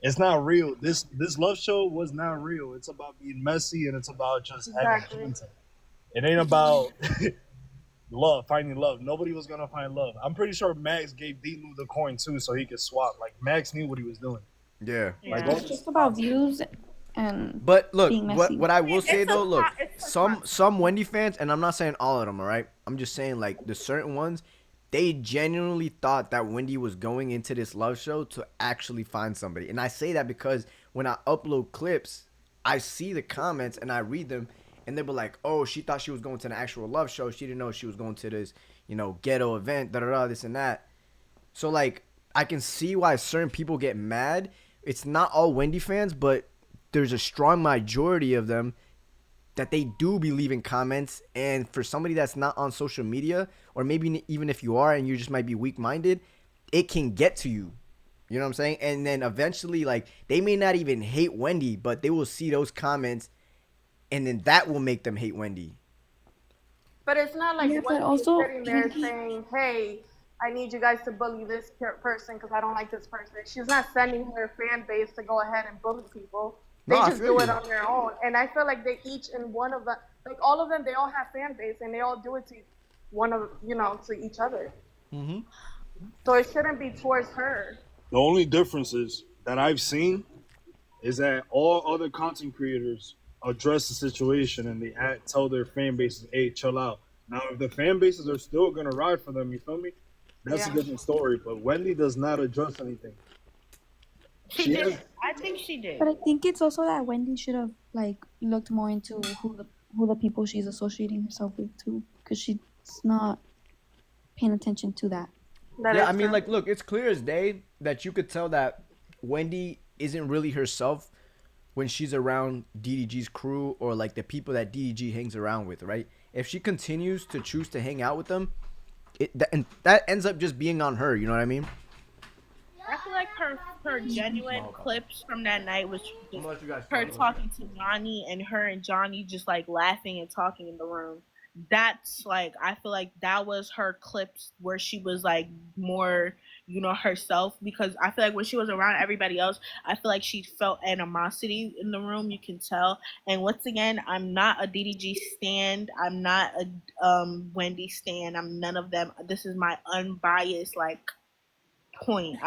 It's not real. This love show was not real. It's about being messy, and it's about just having content. It ain't about love, finding love. Nobody was gonna find love. I'm pretty sure Max gave Dinu the coin too, so he could swap. Like Max knew what he was doing. Yeah. Like It's just about views and But look, being messy. what I will say It's a though, look, con- it's a con- some Wendy fans, and I'm not saying all of them, all right? I'm just saying like the certain ones, they genuinely thought that Wendy was going into this love show to actually find somebody. And I say that because when I upload clips, I see the comments and I read them, and they were like, "Oh, she thought she was going to an actual love show. She didn't know she was going to this, ghetto event, this and that." So like, I can see why certain people get mad. It's not all Wendy fans, but there's a strong majority of them that they do be leaving comments. And for somebody that's not on social media, or maybe even if you are and you just might be weak-minded, it can get to you. You know what I'm saying? And then eventually, like, they may not even hate Wendy, but they will see those comments, and then that will make them hate Wendy. But it's not like Yeah, but Wendy's also sitting there Wendy- saying, "Hey, I need you guys to bully this person because I don't like this person." She's not sending her fan base to go ahead and bully people. They No, I just feel do it you. on their own. And I feel like they each and one of them, like all of them, they all have fan base and they all do it to to each other. Mm-hmm. So it shouldn't be towards her. The only differences that I've seen is that all other content creators address the situation and they tell their fan bases, "Hey, chill out." Now, if the fan bases are still gonna ride for them, you feel me? That's a different story. But Wendy does not address anything. She She did. has, I think she did. But I think it's also that Wendy should have looked more into who the people she's associating herself with too, because she's not paying attention to that. That Yeah, is I mean, true. like, look, it's clear as day that you could tell that Wendy isn't really herself when she's around DDG's crew or like the people that DDG hangs around with, right? If she continues to choose to hang out with them, and that ends up just being on her. You know what I mean? I feel like her genuine clips from that night was just let you guys her talk. talking to Johnny and her and Johnny just like laughing and talking in the room. That's like I feel like that was her clips where she was like more herself, because I feel like when she was around everybody else, I feel like she felt animosity in the room. You can tell. And once again, I'm not a DDG stand. I'm not a Wendy stand. I'm none of them. This is my unbiased point.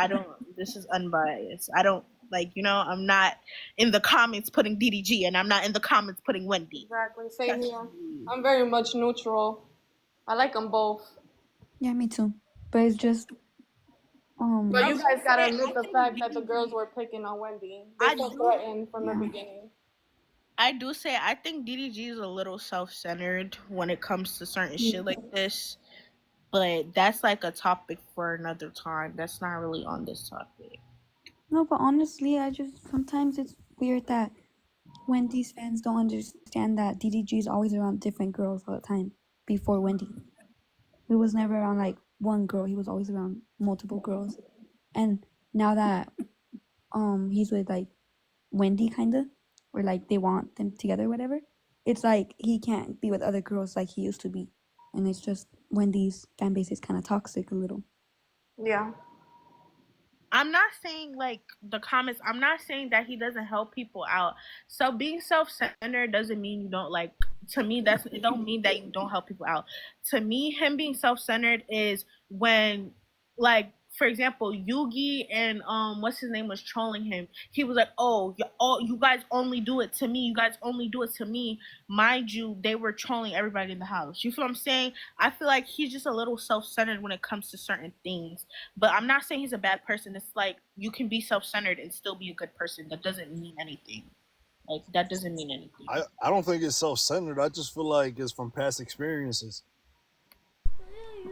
This is unbiased. I don't I'm not in the comments putting DDG and I'm not in the comments putting Wendy. Exactly. Same here. I'm very much neutral. I like them both. Yeah, me too. But it's just But you guys gotta I admit the think fact that the DDG girls were picking on Wendy. I They felt do- threatened from the Yeah. beginning. I do say I think DDG is a little self-centered when it comes to certain shit like this, but that's like a topic for another time. That's not really on this topic. no. But honestly, sometimes it's weird that Wendy's fans don't understand that DDG is always around different girls all the time. Before Wendy, he was never around like one girl. He was always around multiple girls, and now that he's with like Wendy kinda, or like they want them together, whatever. It's like he can't be with other girls like he used to be, and it's just Wendy's fan base is kind of toxic a little. Yeah. I'm not saying like the comments. I'm not saying that he doesn't help people out. So being self-centered doesn't mean you don't like. To me, it don't mean that you don't help people out. To me, him being self-centered is when, like, for example, Yugi and what's his name was trolling him. He was like, "Oh, you guys only do it to me. You guys only do it to me." Mind you, they were trolling everybody in the house. You feel what I'm saying? I feel like he's just a little self-centered when it comes to certain things. But I'm not saying he's a bad person. It's like you can be self-centered and still be a good person. That doesn't mean anything. Like that doesn't mean anything. I don't think it's self-centered. I just feel like it's from past experiences.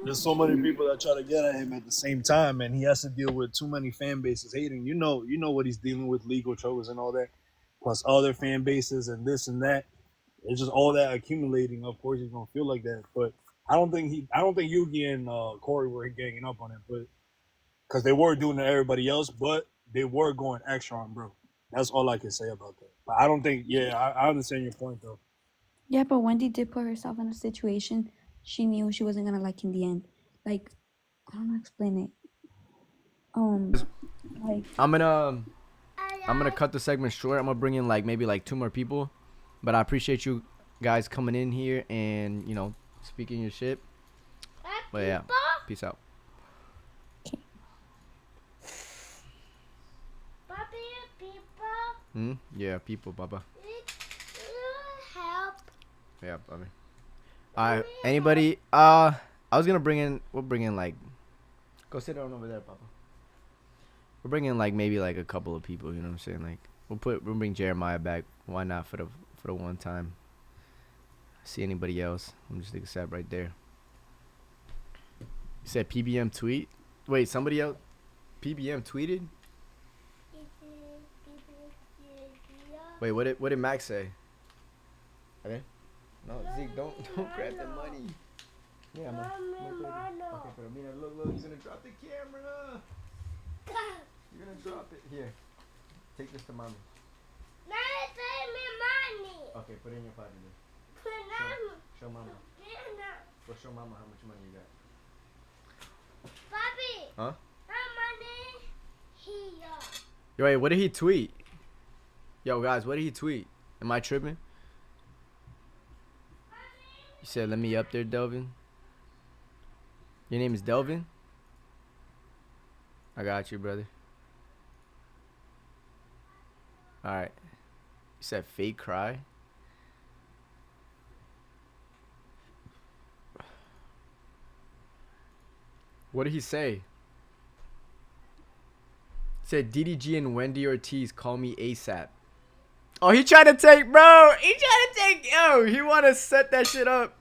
There's so many people that try to get at him at the same time, and he has to deal with too many fan bases hating. You know what he's dealing with, legal troubles and all that, plus other fan bases and this and that. It's just all that accumulating. Of course, he's gonna feel like that. But I don't think Yugi and Corey were ganging up on him, but because they were doing it to everybody else, but they were going extra on bro. That's all I can say about that. But I don't think. Yeah, I understand your point though. Yeah, but Wendy did put herself in a situation she knew she wasn't gonna like in the end. Like, I don't know how to explain it. Like I'm gonna cut the segment short. I'm gonna bring in like maybe like 2 more people, but I appreciate you guys coming in here and speaking your shit. But yeah, peace out. Yeah, people, Baba. Help. Yeah, Bobby. Alright, anybody? We'll bring in like, go sit down over there, Papa. We'll bring in like maybe like a couple of people. You know what I'm saying? Like we'll bring Jeremiah back. Why not for the one time? See anybody else? I'm just take a stab right there. You said PBM tweet. Wait, somebody else? PBM tweeted. Wait, what did Max say? Okay. No, Zeke, don't grab the money. Yeah, man. Okay, pero mira, look, he's gonna drop the camera. You're gonna drop it. Here, take this to mommy. Okay, put it in your pocket. Show mama. Well, show mama how much money you got. Bobby. Huh? How money here? Yo, wait, what did he tweet? Yo, guys, what did he tweet? Am I tripping? You said, let me up there, Delvin. Your name is Delvin? I got you, brother. Alright. You said fake cry? What did he say? He said, DDG and Wendy Ortiz call me ASAP. Oh, he tried to take, bro. He want to set that shit up.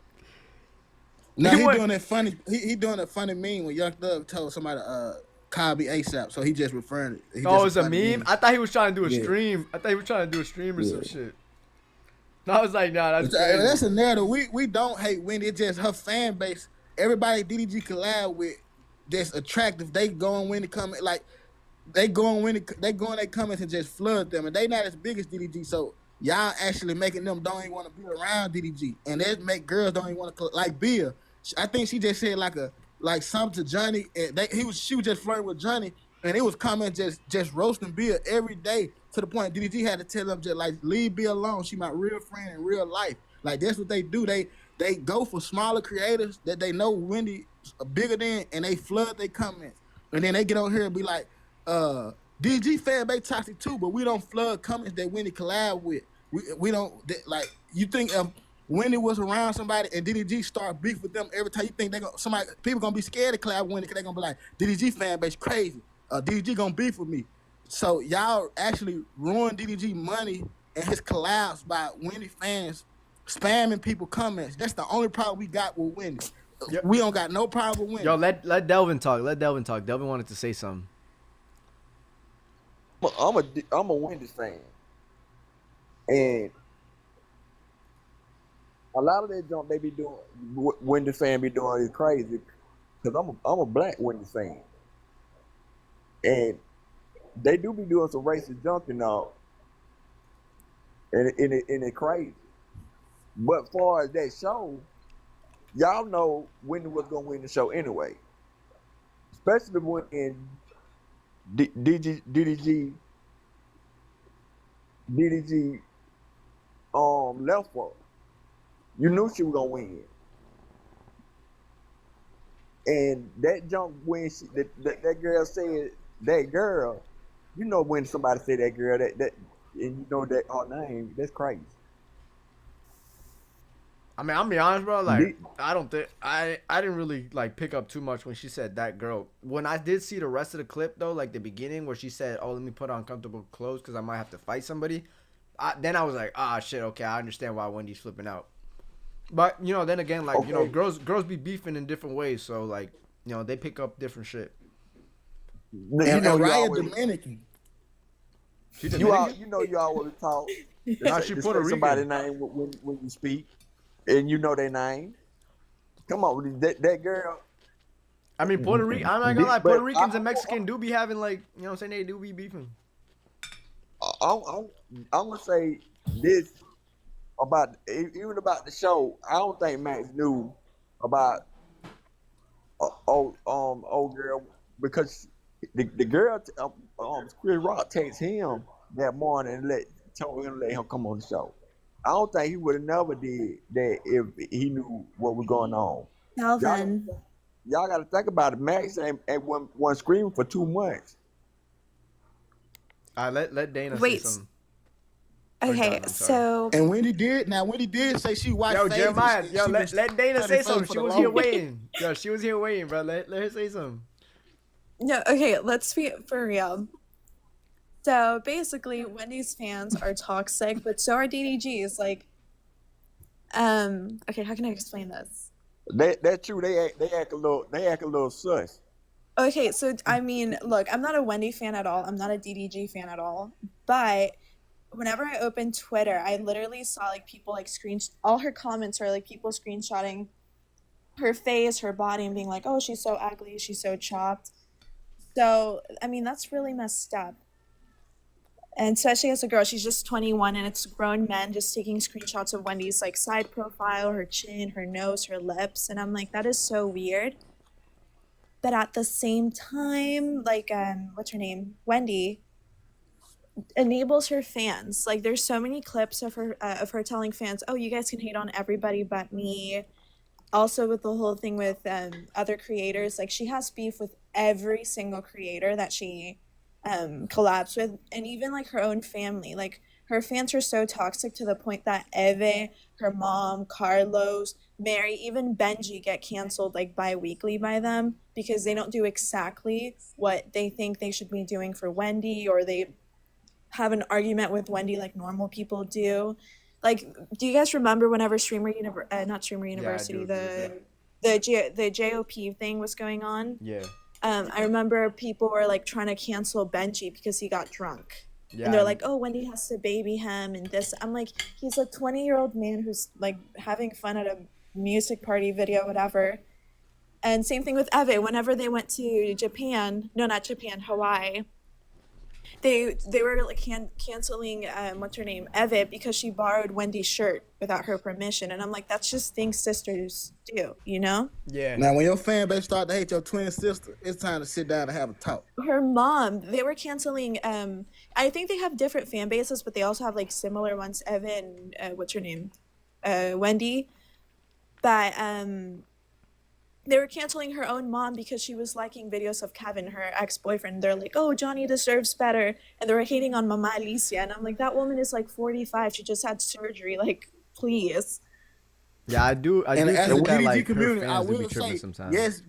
No, he doing that funny. He doing a funny meme when Young Thug told somebody call me ASAP. So he just referring it. Oh, it's a meme? I thought he was trying to do a stream. I thought he was trying to do a stream or some shit. No, I was like, nah, that's crazy. That's a narrative. We don't hate Wendy. It's just her fan base. Everybody DDG collab with just attractive. They go on Wendy comment like. They go on their comments and just flood them, and they not as big as DDG. So y'all actually making them don't even want to be around DDG, and that make girls don't even want to like Bia. I think she just said like something to Johnny, and she was just flirting with Johnny, and it was comments just roasting Bia every day to the point DDG had to tell them just like leave Bia alone. She my real friend in real life. Like that's what they do. They go for smaller creators that they know Wendy bigger than, and they flood their comments, and then they get on here and be like. DG fan base toxic too, but we don't flood comments that Wendy collab with. We don't like. You think if Wendy was around somebody and DDG start beef with them every time, you think people gonna be scared to collab with Wendy because they gonna be like DDG fan base crazy. DDG gonna beef with me. So y'all actually ruin DDG money and his collabs by Wendy fans spamming people comments. That's the only problem we got with Wendy. Yep. We don't got no problem with Wendy. Yo, let Delvin talk. Delvin wanted to say something. I'm a Wendy fan, and a lot of that junk they be doing, Wendy fan be doing is crazy, because I'm a black Wendy fan, and they do be doing some racist junk and all, and it crazy. But far as that show, y'all know Wendy was gonna win the show anyway. Especially when in DDG left for her. You knew she was gonna win. And that jump when that girl said that girl, you know when somebody say that girl that and you know that her name, that's crazy. I mean, I'll be honest, bro. Like, I don't think I didn't really like pick up too much when she said that girl. When I did see the rest of the clip though, like the beginning where she said, "Oh, let me put on comfortable clothes because I might have to fight somebody," then I was like, "Ah, shit. Okay, I understand why Wendy's flipping out." But you know, then again, like you know, girls be beefing in different ways, so like you know, they pick up different shit. And Raya Dominican. You always talk. Nah, she Puerto Rican. Somebody's name when you speak, and you know their name. Come on, that girl. I mean, Puerto Rican. I'm not gonna lie, Puerto Ricans and Mexican do be having like, you know what I'm saying, they do be beefing. I'm gonna say this about even about the show. I don't think Max knew about old girl because the girl Chris Rock takes him that morning and told him to let him come on the show. I don't think he would have never did that if he knew what was going on. Calvin. Y'all got to think about it. Max ain't one screaming for 2 months. Let Dana say something. Okay, so and Wendy did say she watched. Yo, Jeremiah, let Dana say something. She was here waiting. Yo, she was here waiting, bro. Let her say something. No, okay, let's be for real. So basically, Wendy's fans are toxic, but so are DDG's. Like, okay, how can I explain this? That's true. They act a little sus. Okay, so I mean, look, I'm not a Wendy fan at all. I'm not a DDG fan at all. But whenever I open Twitter, I literally saw like people like all her comments are like people screenshotting her face, her body, and being like, "Oh, she's so ugly. She's so chopped." So I mean, that's really messed up. And especially as a girl, she's just 21, and it's grown men just taking screenshots of Wendy's like side profile, her chin, her nose, her lips, and I'm like, that is so weird. But at the same time, like, what's her name, Wendy, enables her fans. Like, there's so many clips of her telling fans, "Oh, you guys can hate on everybody but me." Also, with the whole thing with other creators, like she has beef with every single creator that she collabs with, and even like her own family. Like her fans are so toxic to the point that Eve, her mom, Carlos, Mary, even Benji get canceled like bi-weekly by them because they don't do exactly what they think they should be doing for Wendy, or they have an argument with Wendy like normal people do. Like, do you guys remember whenever not Streamer University, the JOP thing was going on? Yeah. I remember people were like trying to cancel Benji because he got drunk. Yeah. And they're like, "Oh, Wendy has to baby him and this." I'm like, he's a 20-year-old man who's like having fun at a music party video, whatever. And same thing with Eve. Whenever they went to Hawaii, they were like canceling what's her name, Eve, because she borrowed Wendy's shirt without her permission. And I'm like, that's just things sisters do, you know? Yeah. Now, when your fan base start to hate your twin sister, it's time to sit down and have a talk. Her mom, they were canceling. I think they have different fan bases, but they also have like similar ones. Eve and what's her name, Wendy. But they were canceling her own mom because she was liking videos of Kevin, her ex-boyfriend. They're like, "Oh, Johnny deserves better." And they were hating on Mama Alicia. And I'm like, that woman is like 45. She just had surgery. Like, please. Yeah, I do. And as a think that, DDG like, her community, fans I do will be tripping say, sometimes.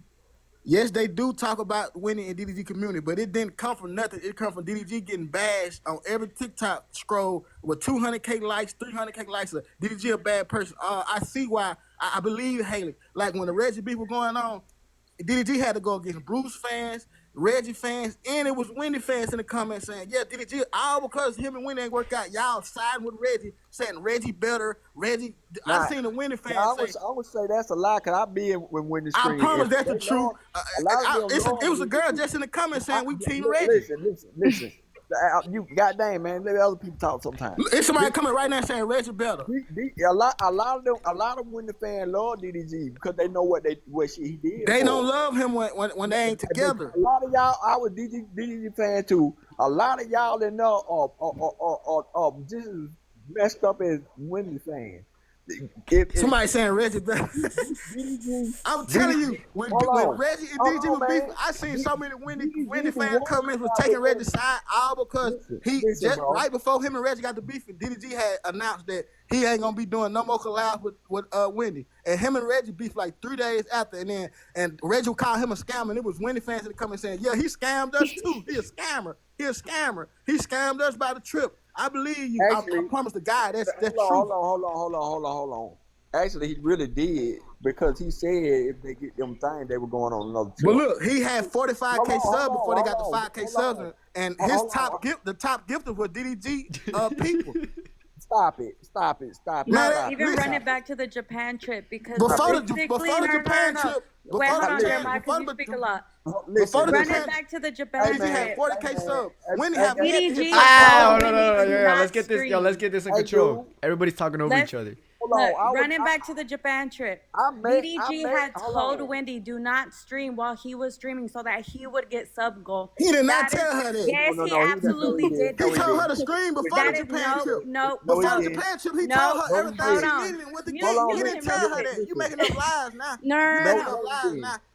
yes, they do talk about winning in DDG community, but it didn't come from nothing. It come from DDG getting bashed on every TikTok scroll with 200K likes, 300K likes. DDG a bad person. I see why. I believe Haley. Like when the Reggie beef was going on, DDG had to go against Bruce fans, Reggie fans, and it was Wendy fans in the comments saying, "Yeah, DDG, all because him and Wendy ain't work out. Y'all siding with Reggie, saying Reggie better. Reggie." I seen the Wendy fans say. I would say that's a lie, because I be when Wendy scream. I promise that's the truth. It was a girl just in the comments saying we team Reggie. Listen. You goddamn man, let other people talk sometimes. It's somebody coming right now saying Reggie better. A lot of Wendy fans love DDG because they know what he did. They don't love him when they ain't together. A lot of y'all, I was DDG fan too. A lot of y'all that know are just as messed up as Wendy fans. Somebody saying Reggie better. I'm telling you, when Reggie and DDG was beefing, I seen so many Wendy fan comments was taking Reggie's side all because right before him and Reggie got the beef, DDG had announced that he ain't gonna be doing no more collabs with Wendy. And him and Reggie beefed like 3 days after, and Reggie called him a scammer, and it was Wendy fans that come and saying, yeah, he scammed us too. He a scammer. He scammed us by the trip. I believe you. Actually, I promise to God that's true. Hold on. Actually, he really did because he said if they get them things, they were going on another trip. But look, he had 45K subs before they got the 5K subs, and his top gifter was DDG people. Stop it. Even run it back to the Japan trip because before the Japan trip. Wait, hold on, Jeremiah, because you speak a lot. Run it back to the Japan trip. Had 40K subs. When he had DDG. No. Let's get this in control. Everybody's talking over each other. Running back to the Japan trip. DDG had told Wendy do not stream while he was streaming so that he would get sub goal. He did not tell her that. Yes, he absolutely did. He told her to stream before the Japan trip. Before the Japan trip, he told her everything she needed and what to get. He didn't tell her that. You making up lies now. No.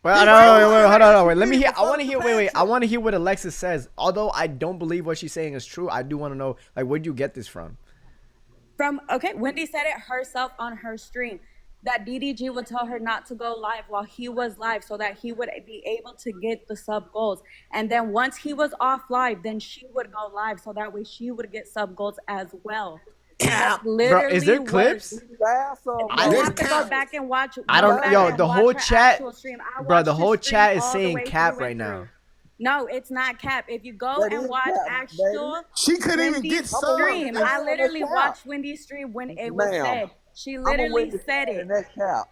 Wait. Let me hear. I want to hear what Alexis says. Although I don't believe what she's saying is true, I do want to know, like, where'd you get this from? Wendy said it herself on her stream that DDG would tell her not to go live while he was live so that he would be able to get the sub goals. And then once he was off live, then she would go live so that way she would get sub goals as well. Bro, is there clips? I have to go back and watch. The whole chat, bro. The whole chat is saying cap right now. No, it's not cap. If you go and watch actual, she couldn't even get stream. I literally watched Wendy's stream when it was said. She literally said it. That's cap.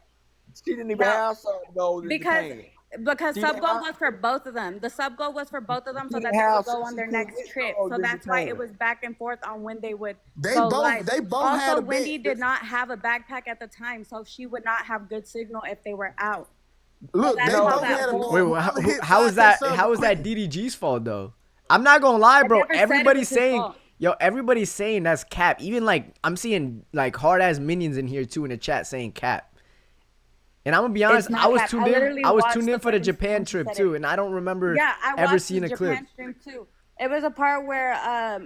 She didn't even have sub goals because sub goal was for both of them. The sub goal was for both of them so that they would go on their next trip. So that's why it was back and forth on when they would go live. They both also, had a Wendy did not have a backpack at the time, so she would not have good signal if they were out. Look, they both had a wait, how is that DDG's fault though? I'm not gonna lie, bro. Everybody's saying that's cap. Even like I'm seeing like hard ass minions in here too in the chat saying cap. And I'm gonna be honest, I was tuned in for the Japan trip too, and I don't remember ever seeing a clip. Stream too. It was a part where I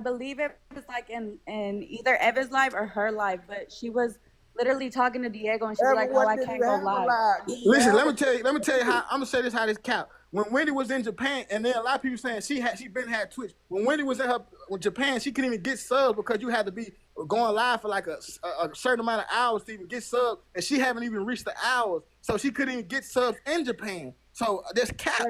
believe it was like in either Eva's live or her live, but she was literally talking to Diego and she was like, "Oh, I can't go live." Listen, let me tell you how I'm gonna say this. How this count. When Wendy was in Japan, and then a lot of people saying she been had Twitch. When Wendy was in Japan, she couldn't even get subs because you had to be going live for like a certain amount of hours to even get subs, and she haven't even reached the hours, so she couldn't even get subs in Japan. So there's cap.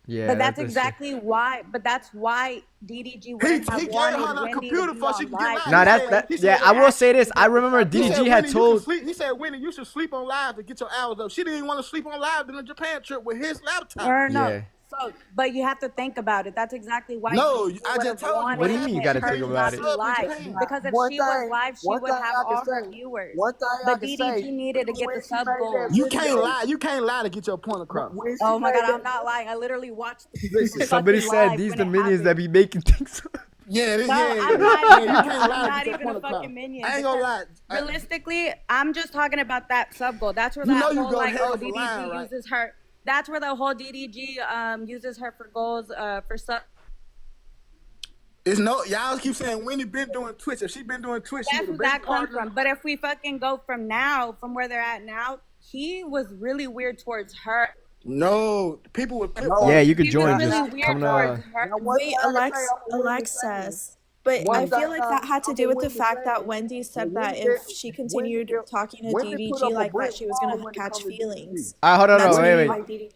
Yeah, but that's exactly why. But that's why DDG wouldn't have wanted Wendy to be on live. No, I will say this. I remember DDG had told. He said, "Wendy, you should sleep on live to get your hours up." She didn't even want to sleep on live during the Japan trip with his laptop. No. Yeah. So, but you have to think about it. That's exactly why. No, I just told you. What do you mean you got to think about it? Because if she was live, she would have all her viewers. But DDG needed to get the sub goals. You can't lie. You can't lie to get your point across. Oh my God, I'm not lying. I literally watched. Somebody said these the minions that be making things. I'm not even a fucking minion. I ain't gonna lie. Realistically, I'm just talking about that sub goal. That's where that whole like DDG uses her. That's where the whole DDG uses her for goals for sub. It's no, y'all keep saying Wendy been doing Twitch. If she been doing Twitch, that's where that comes from. But if we fucking go from where they're at now, he was really weird towards her. No, people would. Yeah, you could join. Really just come to. Wait, Alexis. But I feel like that had to do with the fact that Wendy said that if she continued talking to DDG like that, she was gonna catch feelings. Hold on, wait.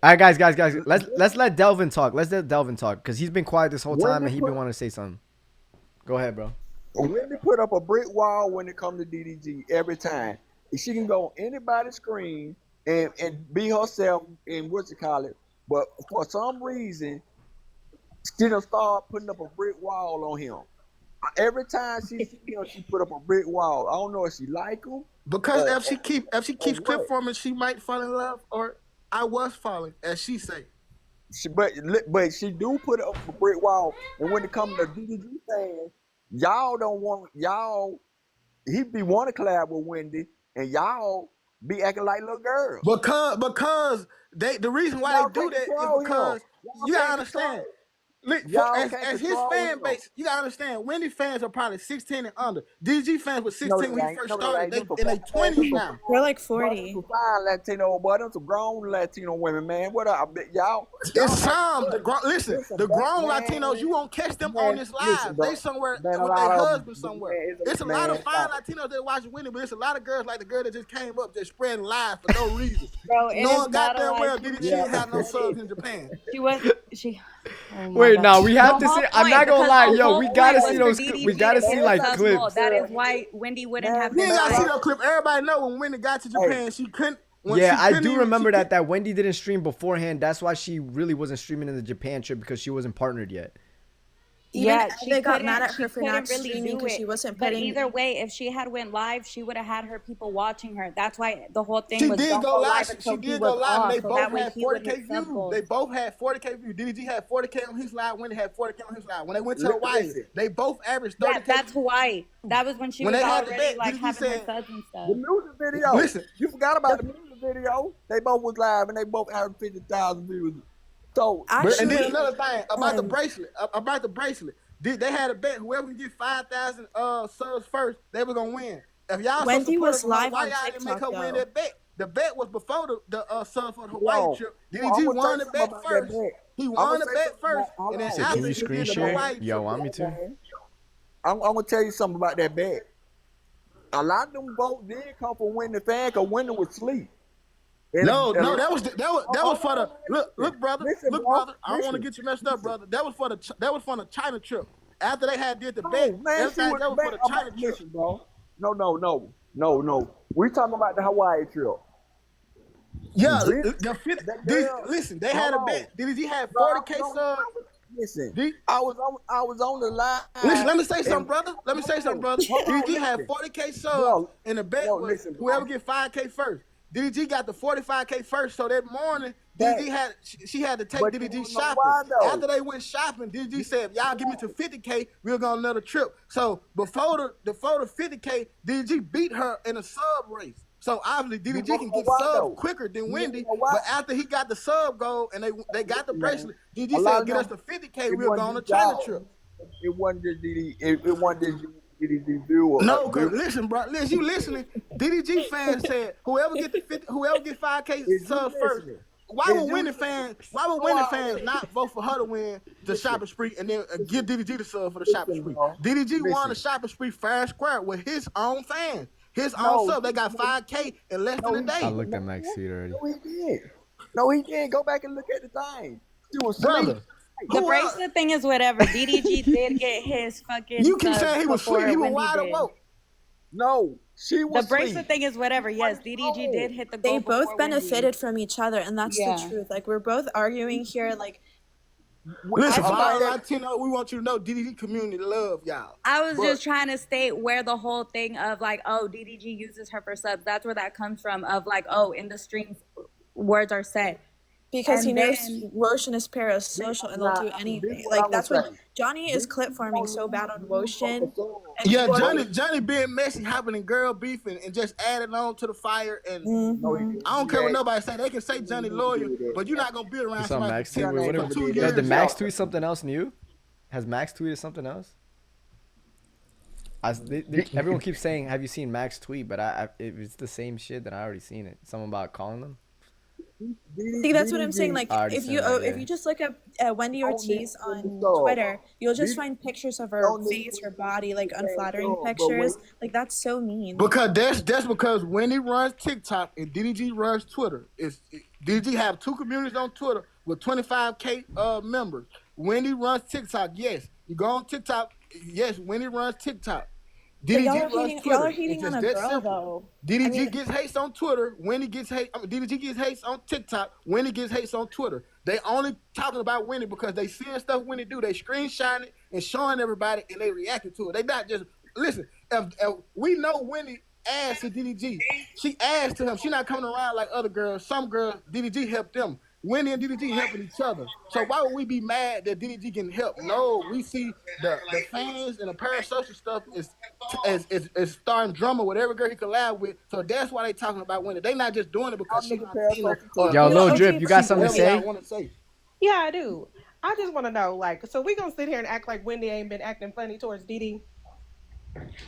All right, guys. Let's let Delvin talk. Let's let Delvin talk because he's been quiet this whole time and he been wanting to say something. Go ahead, bro. Wendy put up a brick wall when it comes to DDG every time. She can go on anybody's screen and be herself and but for some reason she done start putting up a brick wall on him. Every time she see him, she put up a brick wall. I don't know if she like him. Because if she keeps what? clip forming, she might fall in love, or I was falling, as she say. But she do put up a brick wall. And when it comes to DDG fans, y'all don't want he be want to collab with Wendy, and y'all be acting like little girls. Because the reason why Y'all they do can't that is control because him. you Y'all gotta can't understand. control Look, Y'all as can't his control fan him. base, you gotta understand. Wendy fans are probably 16 and under. DG fans were 16 No, when they he ain't. first No, they started. ain't. They Them some in their fine- 20s now. They're like Boy, 40. them some fine Latino boy, them some grown Latino women, man. What up, y'all? It's some the grown man. Latinos. You won't catch them on Man, this listen, live. bro. They somewhere Man, a with their lot of husband somewhere. It's a lot of fine Latinos that watch Wendy, but it's a lot of girls like the girl that just came up just spreading lies for no reason. Bro, it is Knowing not a goddamn lie. well DDG didn't have no subs in Japan. She. Oh my Wait, God. now we have The to whole see. I'm not point, gonna because lie, the yo. whole We gotta point see was those. for We DDG gotta to see get like the sub goal. clips. That is why Wendy wouldn't have You been ain't gotta see like. no clip. Everybody know when Wendy got to Japan, she couldn't. Yeah, I do remember that Wendy didn't stream beforehand. That's why she really wasn't streaming in the Japan trip, because she wasn't partnered yet. Even She they got couldn't. mad at She her for couldn't not really streaming do because it. she wasn't But putting. either way, if she had went live, she would have had her people watching her. That's why the whole thing She was did don't go go live. live She until he did go was live, and off, they so both that way had he would 40K hit sub views. goals. They both had 40K views. DDG had 40K on his live. Wendy had 40K on his live. When they went to Hawaii, they both averaged 30K. Yeah, that's Hawaii. That was when she When was they had the already bet, like DDG having her said, subs and stuff. The music video. Listen, you forgot about the music video. They both was live and they both had 50,000 views. So and then Actually, another thing about the bracelet. About the bracelet, they had a bet. Whoever can get 5,000 subs first, they were gonna win. If y'all so Wendy was supportive of her, live why on y'all didn't make her TikTok win though. that bet? The bet was before the sub for the Hawaii Yo, trip. I'm DDG gonna won the say something bet about that first. bet. He I'm won gonna the say bet something first, about- and then So after can you he screen did the share? Hawaii Yo, trip. want me to? I'm gonna tell you something about that bet. A lot of them votes did come from Wendy fan because Wendy was asleep. No, that was for the look, brother. Listen, Look, bro, brother. I don't want to listen. get you messed up, brother. That was for the China trip. After they had did the No, bet, man, she everything was that was for the about China trip. listen, bro. No. We talking about the Hawaii trip. Yeah, That girl- listen, they had a Hold bet. on. DDG had Bro, 40K subs. Listen, D- I was on the line. Listen, let me say something, and- brother. Let me say something, brother. Hold on, DDG had listen. 40K subs, Yo, and the bet yo, was listen, bro. whoever get 5K first. DDG got the 45K first, so that morning, DDG had she had to take But you DDG wanna know shopping. why, though? After they went shopping, DDG said, "If y'all give me to 50K, we'll go on another trip." So before the 50K, DDG beat her in a sub race. So obviously DDG wanna can know get why, subs though? quicker than You Wendy. wanna know why? But after he got the sub goal and they got the Listen, bracelet, man. DDG A lot said, of "Get us them- to 50K, it we'll go wasn't on a just China y'all. trip." It wasn't just DD. It wasn't just DDG viewer. No, cause listen, bro. Listen, you listening? DDG fans said whoever get 5K subs first. Why would Wendy fans not vote for her to win the shopping spree and then give DDG the sub for the shopping spree? DDG won the shopping spree fair and square with his own fans, his own sub. They got 5K in less than a day. I looked at Max Tweet already. No, he did. Go back and look at the thing. She was Brother. asleep. The bracelet thing is whatever. DDG did get his fucking. You keep subs saying he was before asleep. He was Wendy wide did. awake. No, she was The bracelet asleep. thing is whatever. Yes, DDG did hit the goal. They before both benefited Wendy. from each other, and that's Yeah. the truth. Like we're both arguing here. Like Listen, I for feel all like- Latino, we want you to know DDG community love y'all. I was But- just trying to state where the whole thing of like, oh, DDG uses her for subs. That's where that comes from. Of like, oh, in the streams, words are said. because he And knows then- Woshin is parasocial and they'll do anything. Like that's what Johnny is clip farming so bad on Woshin. and Yeah, people are- Johnny being messy, hopping in girl beefing, and just adding on to the fire. And Mhm. I don't care what nobody say. They can say Johnny loyal, but you're not gonna be around It's on somebody Max for tweet. 10 Wait, days what for 2 Yo, years. did Max tweet something else new? Has Max tweeted something else? Everyone keeps saying, "Have you seen Max tweet?" But if it's the same shit, then I already seen it. Something about calling them. See, that's what I'm saying. Like, I already if seen you that, if yeah. you just look up Wendy Ortiz on Twitter, you'll just find pictures of her face, her body, like unflattering pictures. Like that's so mean. Because that's because Wendy runs TikTok and DDG runs Twitter. DDG have 2 communities on Twitter with 25K members. Wendy runs TikTok. Yes, you go on TikTok. Yes, Wendy runs TikTok. DDG runs Twitter. Y'all are It's hating just on a that girl, simple. though. DDG gets hates on Twitter. Wendy gets hate. DDG gets hates on TikTok. Wendy gets hates on Twitter. They only talking about Wendy because they seeing stuff Wendy do. They screenshotting it and showing everybody, and they reacting to it. They not just listen. If we know Wendy asked to DDG, she asked to him. She not coming around like other girls. Some girls DDG helped them. Wendy and DDG helping each other. So why would we be mad that DDG can help? No, we see the fans and the parasocial stuff is starting drama with every girl he collab with. So that's why they talking about Wendy. They not just doing it because she's Latina. Yo, Lil Drip, you got something to say? Yeah, I do. I just want to know, like, so we gonna sit here and act like Wendy ain't been acting funny towards Didi?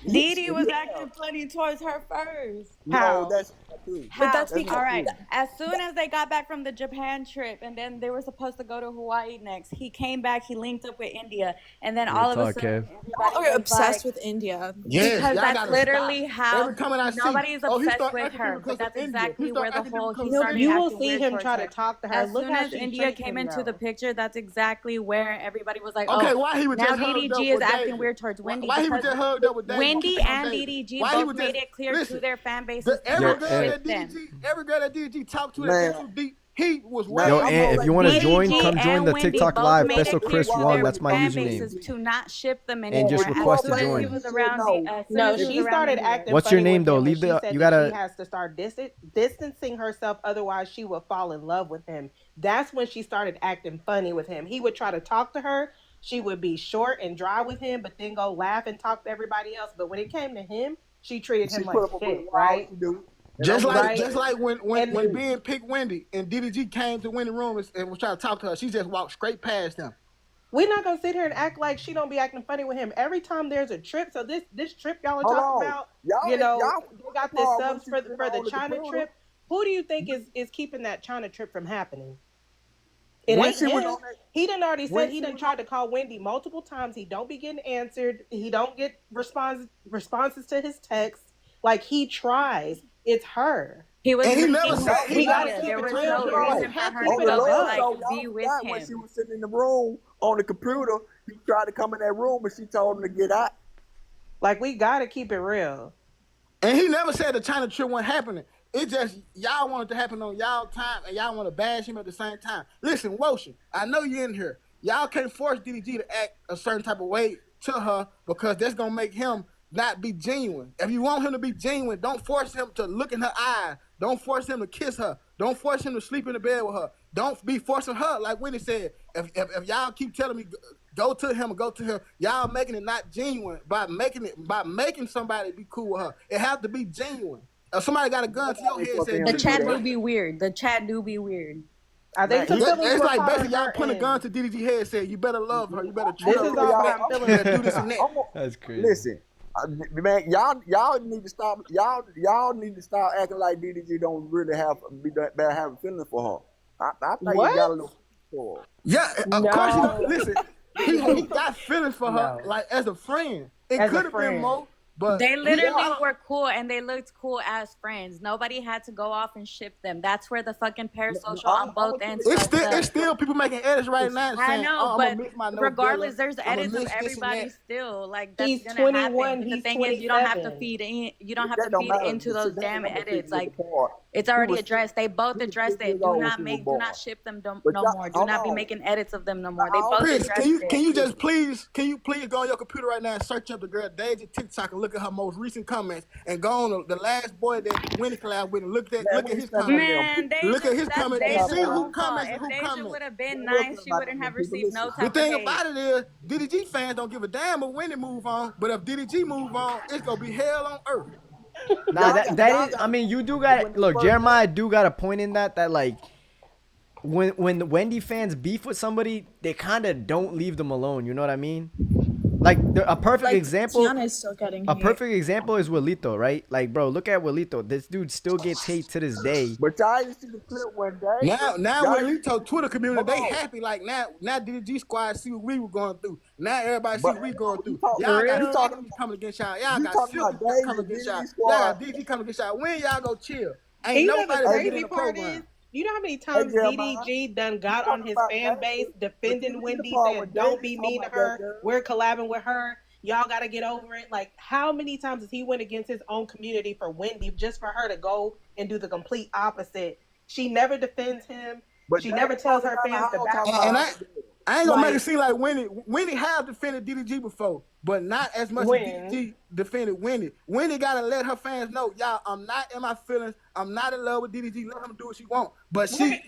Didi was acting funny towards her first. How? No, that's But that's because, all right. As soon as they got back from the Japan trip, and then they were supposed to go to Hawaii next, he came back. He linked up with India, and then all of a sudden, everybody Are was obsessed like, with India. Yes, because y'all that's gotta literally stop. how Every comment I see, nobody's oh, he obsessed start with acting her. because But that's of India. exactly He start where the acting whole because he of started You will acting see weird him towards try her. to talk to her. As Look soon how as she India treats came him, into though. the picture, that's exactly where everybody was like, Okay, "Oh, why he was now just hugged up DDG is with acting David? weird towards Wendy." Why he was because just hugged up with David? Wendy Keep it on and David. DDG Why he both was made just it clear to listen? their fan bases that Every they girl don't that ship them. DDG talked to that Man. got too deep. He was way. Yo, I'm and if gonna you want to let join, DDG come join and the Wendy TikTok both live. made it Peso clear Chris to 1. their That's my fan username. bases to not ship them And anymore. just request As to soon as join. he was around, as soon No, as he she was around started India. acting What's funny your name with though? him when Leave she the. said You that gotta. she has to start distancing herself, otherwise she will fall in love with him. That's when she started acting funny with him. He would try to talk to her. She would be short and dry with him, but then go laugh and talk to everybody else. But when it came to him, she treated She him put like up a shit, good wall right? to do. Just Right. like when And Ben picked Wendy and DDG came to Wendy's room and was trying to talk to her, she just walked straight past him. we're not gonna sit here and act like she don't be acting funny with him every time there's a trip. So this trip y'all are Hold talking on. about, Y'all, you know, y'all they got the when subs she for was on the the China computer. trip. Who do you think is keeping that China trip from happening? It When ain't she was him. on that, He done already when said he she done was tried to call Wendy multiple times. He don't be getting answered. He don't get responses to his texts. Like he tries. It's her. He was And he linking never with said We gotta India. keep There it was real no here. reason You for have her to on to keep the it go a love buck. show, like y'all be with forgot when him. she was sitting in the room on the computer. He tried to come in that room, and she told him to get out. Like we gotta keep it real. And he never said the China trip wasn't happening. It just y'all want it to happen on y'all time and y'all want to bash him at the same time. Listen, Wotion, I know you're in here. Y'all can't force DDG to act a certain type of way to her because that's gonna make him not be genuine. If you want him to be genuine, don't force him to look in her eyes. Don't force him to kiss her. Don't force him to sleep in the bed with her. Don't be forcing her. Like Winnie said, if y'all keep telling me go to him or go to her, y'all making it not genuine by making somebody be cool with her. It have to be genuine. If somebody got a gun to your head and said, The "Shoot chat me," do be weird. The chat do be weird. I think the feelings it's were like caught basically on y'all her putting a gun end. to DDG head and said, "You better love her. You better treat This her is all respect. I'm feeling. You better do this and that." That's crazy. Listen, man, y'all need to stop. Y'all need to start acting like DDG don't really have having feelings for her. I think What? you got a little for her. Yeah, of course. No. Listen, he got feelings for her, No. like as a friend. It As a could have been friend. more, but They I literally don't- were cool and they looked cool as friends. Nobody had to go off and ship them. That's where the fucking parasocial on both ends It's fucked up. still people making edits right now I saying, know, "Oh, I'm but gonna miss my no regardless, Dilla. there's I'ma edits of miss this and everybody that." still. Like that's He's gonna 21, happen. But the he's thing is, you don't have to 27. feed in. You don't have That to don't feed matter. into those That damn don't matter. edits. Like Apart. it's He already was- addressed. They both he was addressed 6 it. years Do old when not she was do born. not ship them no But y'all- more. Do hold not be on. making edits of them no more. They Y'all- both Chris, addressed can you it. just please go on your computer right now and search up the girl Deja TikTok and look at her most recent comments and go on the last boy that Winnie collab with and look at his comments. Man, Look at his that's comments and Deja's see who own fault. comments and If who Deja comments. would have been nice, she wouldn't have received no The type of thing hate. about it is, DDG fans don't give a damn if Wendy move on, but if DDG move on, it's gonna be hell on earth. Nah, that is. I mean, you do got look. Jeremiah do got a point in that like when the Wendy fans beef with somebody, they kind of don't leave them alone. You know what I mean? Like a perfect example. Tiana is still getting A hate. perfect example is Wilito, right? Like, bro, look at Wilito. This dude still gets hate to this day. But y'all didn't see the clip one day. Now Y'all- when Lito Twitter community, Hold they on. happy like now DDG squad see what we were going through. Now everybody see But what we going through. talk- Y'all got you talking- Silky coming against y'all. Y'all you got talking Silky about Dave coming and against DDG y'all. Y'all squad. got DDG coming against y'all. When y'all go chill? And Ain't you know the nobody gonna get crazy in the part program. is, you know how many times Jeremiah. DDG done got on his about fan that. base But you defending see the Wendy, part saying where don't David be talking mean to about that her. girl. We're collabing with her. Y'all got to get over it. Like, how many times has he went against his own community for Wendy just for her to go and do the complete opposite? She never defends him. But She never tells her fans to back And off. I ain't gonna make Like- it seem like Wendy have defended DDG before, but not as much When? as DDG defended Wendy. Wendy gotta let her fans know, y'all, I'm not in my feelings. I'm not in love with DDG. Let him do what she want. But she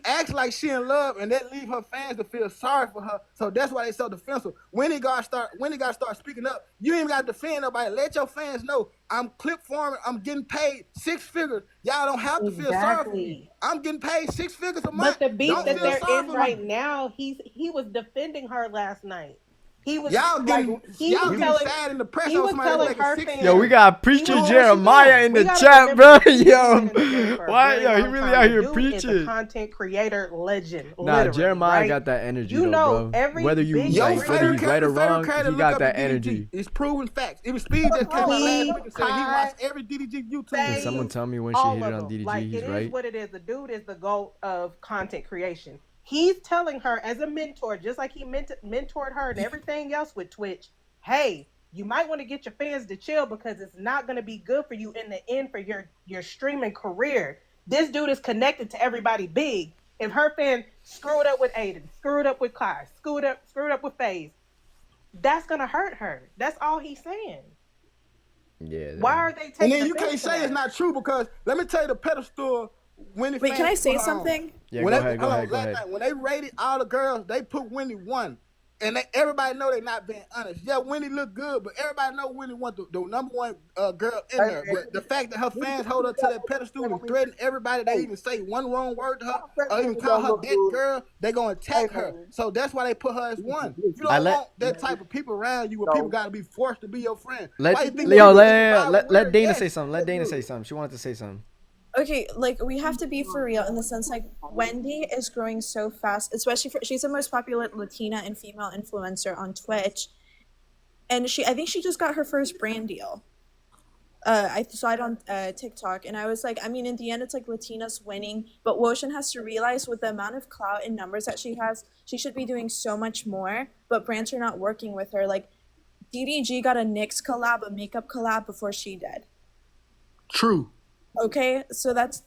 acts like she in love, and that leave her fans to feel sorry for her. So that's why they so defensive. Wendy gotta start speaking up. You ain't even gotta defend nobody. Let your fans know I'm clip forming. I'm getting paid 6 figures. Y'all don't have to feel sorry for me. I'm getting paid 6 figures a month. But the beef Don't that feel they're sorry in for me. right now, he was defending her last night. He was Y'all getting telling sad in the press. he was telling her fans. Yo, we got preacher was- Jeremiah in We the gotta chat, bro. remember this dude has Yo, been in the game for a why? very Yo, he long really time. out The here dude is a preaching. content creator legend. Nah, literally, Jeremiah right? got that energy, You though, know, bro. every Whether you big like, whether he's right or wrong, he got that energy. It's proven facts. It was Speed that came out last week and said he watched every DDG YouTube. Can someone tell me when she all hit it of on them. DDG? Like, He's it is right. what it is. The dude is the GOAT of content creation. He's telling her as a mentor, just like he mentored her and everything else with Twitch, hey, you might want to get your fans to chill because it's not going to be good for you in the end for your streaming career. This dude is connected to everybody big. If her fan screwed up with Aiden, screwed up with Kai, screwed up with FaZe, that's going to hurt her. That's all he's saying. Yeah. Why are they taking And then you offense can't to say that? it's not true because let me tell you the pedestal Wendy. Wait, can I fans say put her on. something? Yeah, When go they- ahead, hold on, go last ahead. night, when they rated all the girls, they put Wendy 1. And everybody know they not being honest. Yeah, Wendy look good, but everybody know Wendy want the number 1 girl in there. But the fact that her fans hold her to that pedestal and threaten everybody, they even say one wrong word to her or even call her that girl, they gonna attack her. So that's why they put her as 1. You don't want that type of people around you where people gotta be forced to be your friend. Why you think Leo, people let weird? Dana Yes. say something. Let Dana say something. She wanted to say something. Okay, like we have to be for real in the sense like Wendy is growing so fast, especially she's the most popular Latina and female influencer on Twitch, and I think she just got her first brand deal. I saw it on TikTok, and I was like, I mean, in the end, it's like Latinas winning, but Woshin has to realize with the amount of clout and numbers that she has, she should be doing so much more, but brands are not working with her. Like, DDG got a NYX collab, a makeup collab before she did. True. Okay, so that's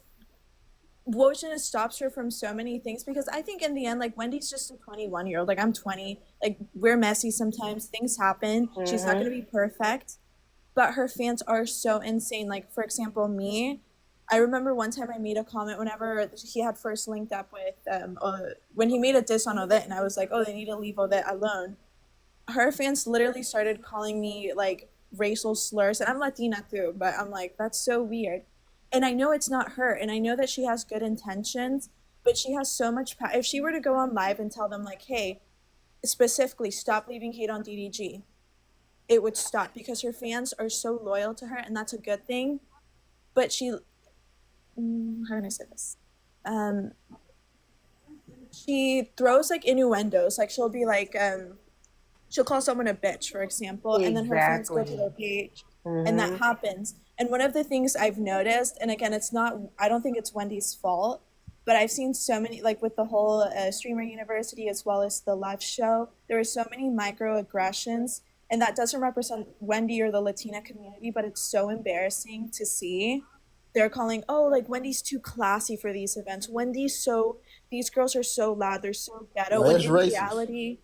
Woshin stops her from so many things because I think in the end, like Wendy's just a 21-year-old. Like I'm 20. Like we're messy sometimes. Things happen. She's not gonna be perfect, but her fans are so insane. Like for example, me. I remember one time I made a comment whenever he had first linked up with when he made a diss on Odette, and I was like, oh, they need to leave Odette alone. Her fans literally started calling me like racial slurs, and I'm Latina too, but I'm like, that's so weird. And I know it's not her, and I know that she has good intentions, but she has so much power. If she were to go on live and tell them, like, hey, specifically, stop leaving hate on DDG, it would stop because her fans are so loyal to her, and that's a good thing. But how can I say this? She throws, like, innuendos. Like, she'll be like, she'll call someone a bitch, for example, and then her fans go to their page, and that happens. And one of the things I've noticed, and again, I don't think it's Wendy's fault, but I've seen so many, like with the whole Streamer University as well as the live show, there are so many microaggressions, and that doesn't represent Wendy or the Latina community, but it's so embarrassing to see. They're calling, oh, like Wendy's too classy for these events. These girls are so loud, they're so ghetto. Well, and that's in racist. reality,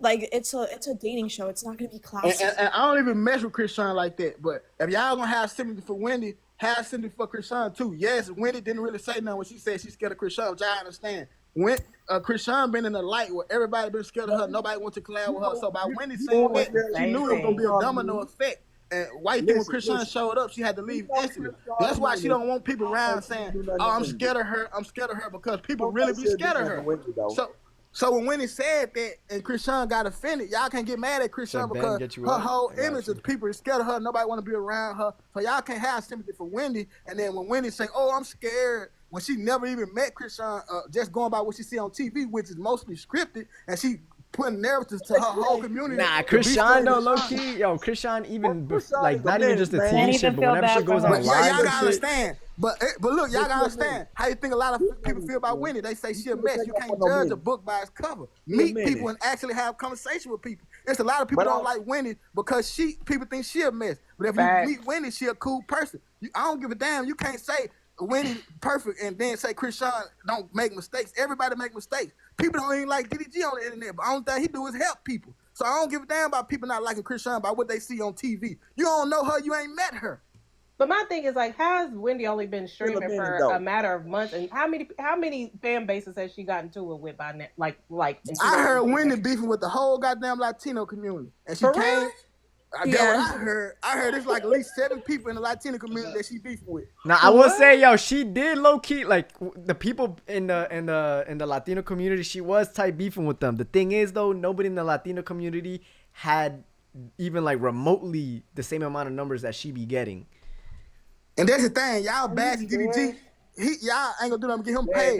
like it's a dating show. It's not gonna be classy. And I don't even mess with Krishan like that. But if y'all gonna have sympathy for Wendy, have sympathy for Krishan too. Yes, Wendy didn't really say nothing when she said she's scared of Krishan, which I understand. When Krishan been in the light where everybody been scared of her, nobody wants to collab with her. So by Wendy saying that, she knew it was gonna be a domino effect. And white thing when Krishan showed up, she had to leave instantly. That's why she don't want people around saying, "Oh, I'm scared of her. I'm scared of her," because people really be scared of her. So when Wendy said that and Krishan got offended, y'all can't get mad at Krishan because her whole image is people are scared of her. Nobody want to be around her. So y'all can't have sympathy for Wendy. And then when Wendy say, "Oh, I'm scared," when she never even met Krishan, just going by what she see on TV, which is mostly scripted, and she putting narratives to her whole community. Nah, Krishan though, low key, Krishan even like not even just a TV shit, but whenever she goes on live, y'all gotta understand. But look, y'all gotta understand how you think a lot of people feel about Wendy. They say she a mess. You can't judge a book by its cover. Meet people and actually have conversation with people. It's a lot of people don't like Wendy because people think she a mess. But if you meet Wendy, she a cool person. I don't give a damn. You can't say Wendy perfect and then say Chris Sean don't make mistakes. Everybody make mistakes. People don't even like DDG on the internet, but the only thing he do is help people. So I don't give a damn about people not liking Chris Sean by what they see on TV. You don't know her, you ain't met her. But my thing is like, how has Wendy only been streaming for a matter of months, and how many fan bases has she gotten to it with by now? Like. I heard Wendy beefing with the whole goddamn Latino community, and she came. What I heard it's like at least 7 people in the Latino community that she beefing with. Now I will say, yo, she did low key like the people in the Latino community. She was tight beefing with them. The thing is though, nobody in the Latino community had even like remotely the same amount of numbers that she be getting. And that's the thing, y'all bashing DDG. Y'all ain't gonna do nothing to get him paid.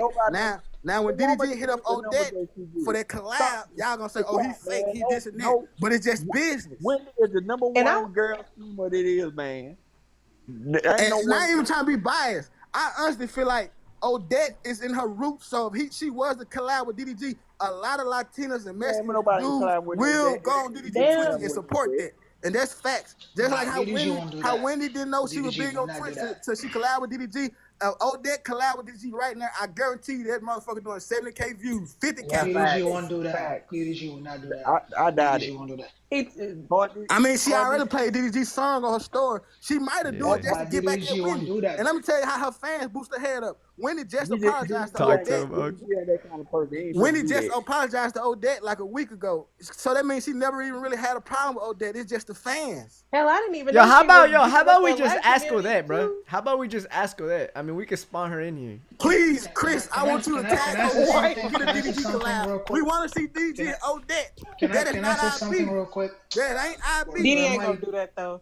Now when DDG hit up Odette for that collab, y'all gonna say, oh, he's fake, he this and that. But it's just business. Wendy is the number one girl streamer it is, man. And I ain't even trying to be biased. I honestly feel like Odette is in her roots. So if she was to collab with DDG, a lot of Latinas and Mexicans will go on DDG Twitch and support that. And that's facts. Just like how Wendy didn't know she was big on Twitch so she collabed with DDG. Odette collab with DDG right now. I guarantee you that motherfucker doing 70K views, 50K. DDG won't do that. DDG will not do that. I doubt it. Won't do that. I mean, she already played DDG's song on her story. She might have do it just to get back at Wendy. And let me tell you how her fans boost her head up. Wendy just apologized to Odette. Wendy just apologized to Odette like a week ago. So that means she never even really had a problem with Odette. It's just the fans. Hell, I didn't even know. How about we just Black ask community Odette, bro? How about we just ask Odette? I mean, we could spawn her in here. Please, Chris, I want you to tag Odette and get a Can I say DDG something real collab. quick? We want to see DDG and Odette. Can I say something real quick? That ain't I beef. DD ain't gonna do that though.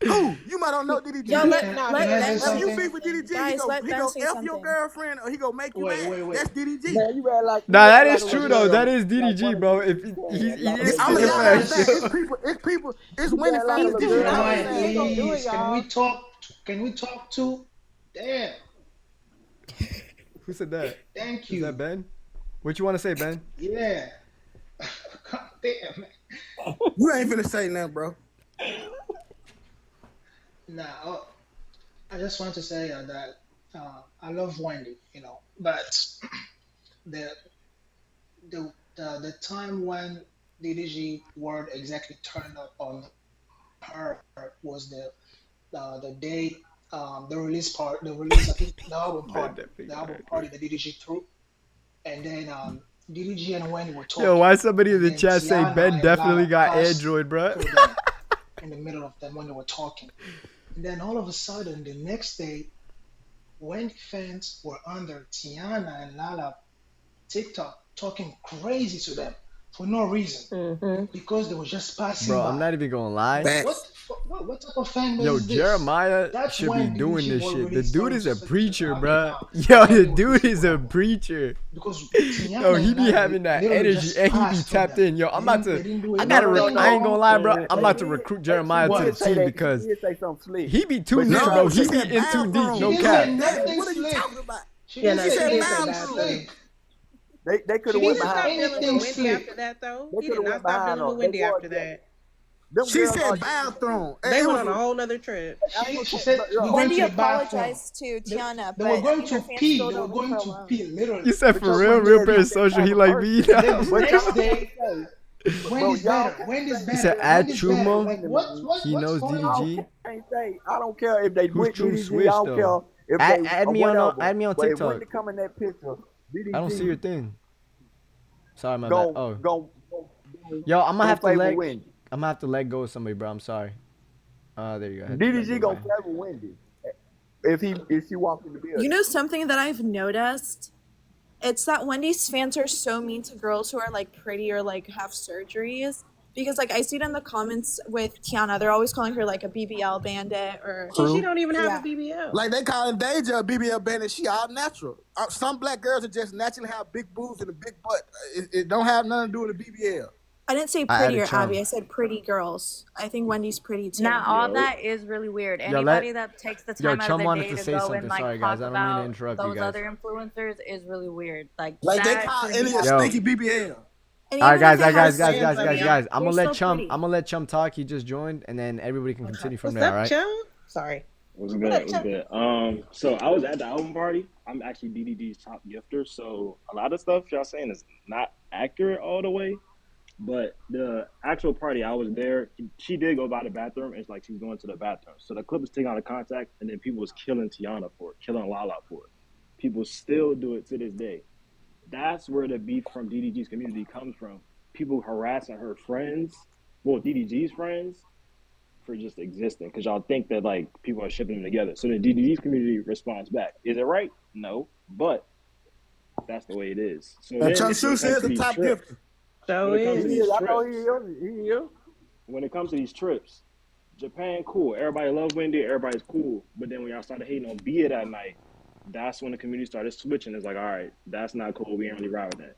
Who? You might don't know DDG. Yo, If you beef with DDG, guys, he go F your girlfriend or he go make you mad. That's DDG. Man, you act like Nah, that is true though. That is DDG, bro. If he is I'm sticking gonna fast. it's people, it's Wendy fans. Please, can we talk to? Damn. Who said that? Thank you. Is that Ben? What you want to say, Ben? Yeah. God damn, man. You ain't finna say nothing, bro. Nah, I just want to say that I love Wendy, but the time when DDG word exactly turned up on her was the day the release I think the album party that DDG threw, and then DDG and Wendy were talking. Yo, why somebody in the chat say Tiana Ben and definitely Lala got passed Android, bro? through them in the middle of them when they were talking. And then all of a sudden, the next day, Wendy fans were under Tiana and Lala TikTok talking crazy to them for no reason because they were just passing Bro, by. I'm not even gonna lie. What type of fan base Yo, is this? Jeremiah That's should be when doing DDG this were shit. The really dude is a starting to preacher, talk bro. about Yo, the dude is a preacher. Because Yo, he be having that energy and he be tapped in. Yo, I'm about to. I ain't gonna lie, bro. I'm about to recruit Jeremiah to the team because he be too new, bro. He be in too deep. No cap. What are you talking about? She said said They could have He went didn't stop behind. dealing with Wendy after that, though. He did not stop dealing with Wendy after that. She said bathroom. They went on a whole nother trip. She said Wendy apologized to Tiana, They but were going her to fans pee. still They were don't going leave her to alone. pee, literally. You said for real parasocial. He like me. Then the next day, Wendy's better. Wendy's better. He said add Wendy's Chumo. better. Like, He knows going on? DDG. I don't care if they Who's with True DDG. Switch, I don't though? care if they Add me on But if TikTok. Wendy come in that picture, DDG I don't see your thing. Sorry, my go, bad. Oh, go, yo, I'm gonna have to favor let. Wendy. I'm gonna have to let go of somebody, bro. I'm sorry. There you go. DDG gonna favor Wendy if she walks in the building. You know something that I've noticed? It's that Wendy's fans are so mean to girls who are like pretty or like have surgeries. Because like I see it in the comments with Tiana, they're always calling her like a BBL bandit or. So she don't even have a BBL. Like they calling Deja a BBL bandit. She all natural. Some black girls are just naturally have big boobs and a big butt. It don't have nothing to do with the BBL. I didn't say I added prettier, Chum. Abby. I said pretty girls. I think Wendy's pretty too. Now, all that is really weird. Yo, Anybody that takes the time out Chum of their wanted day to to say go something. and like Sorry, talk guys. I don't mean to about interrupt you those guys. other influencers is really weird. Like Like they that. call to Elliot me- Yo. Stinky BBL. And All right, even if guys. it has I'm sand, gonna they're let still Chum. pretty. I'm gonna let Chum talk. He just joined, and then everybody can continue from What's there. up, All right. Chum? Sorry. What's good? What's good? So I was at the album party. I'm actually DDG's top gifter, so a lot of stuff y'all saying is not accurate all the way. But the actual party, I was there. She did go by the bathroom. It's like she's going to the bathroom. So the clip was taken out of contact, and then people was killing Tiana for it, killing Lala for it. People still do it to this day. That's where the beef from DDG's community comes from. People harassing her friends, well, DDG's friends, for just existing, because y'all think that like people are shipping them together. So the DDG's community responds back. Is it right? No, but that's the way it is. So And Chum Shoes is the top gifter. So when it comes to these trips, Japan, cool. Everybody love Wendy. Everybody's cool. But then when y'all started hating on Bia that night, that's when the community started switching. It's like, all right, that's not cool. We ain't really ride with that.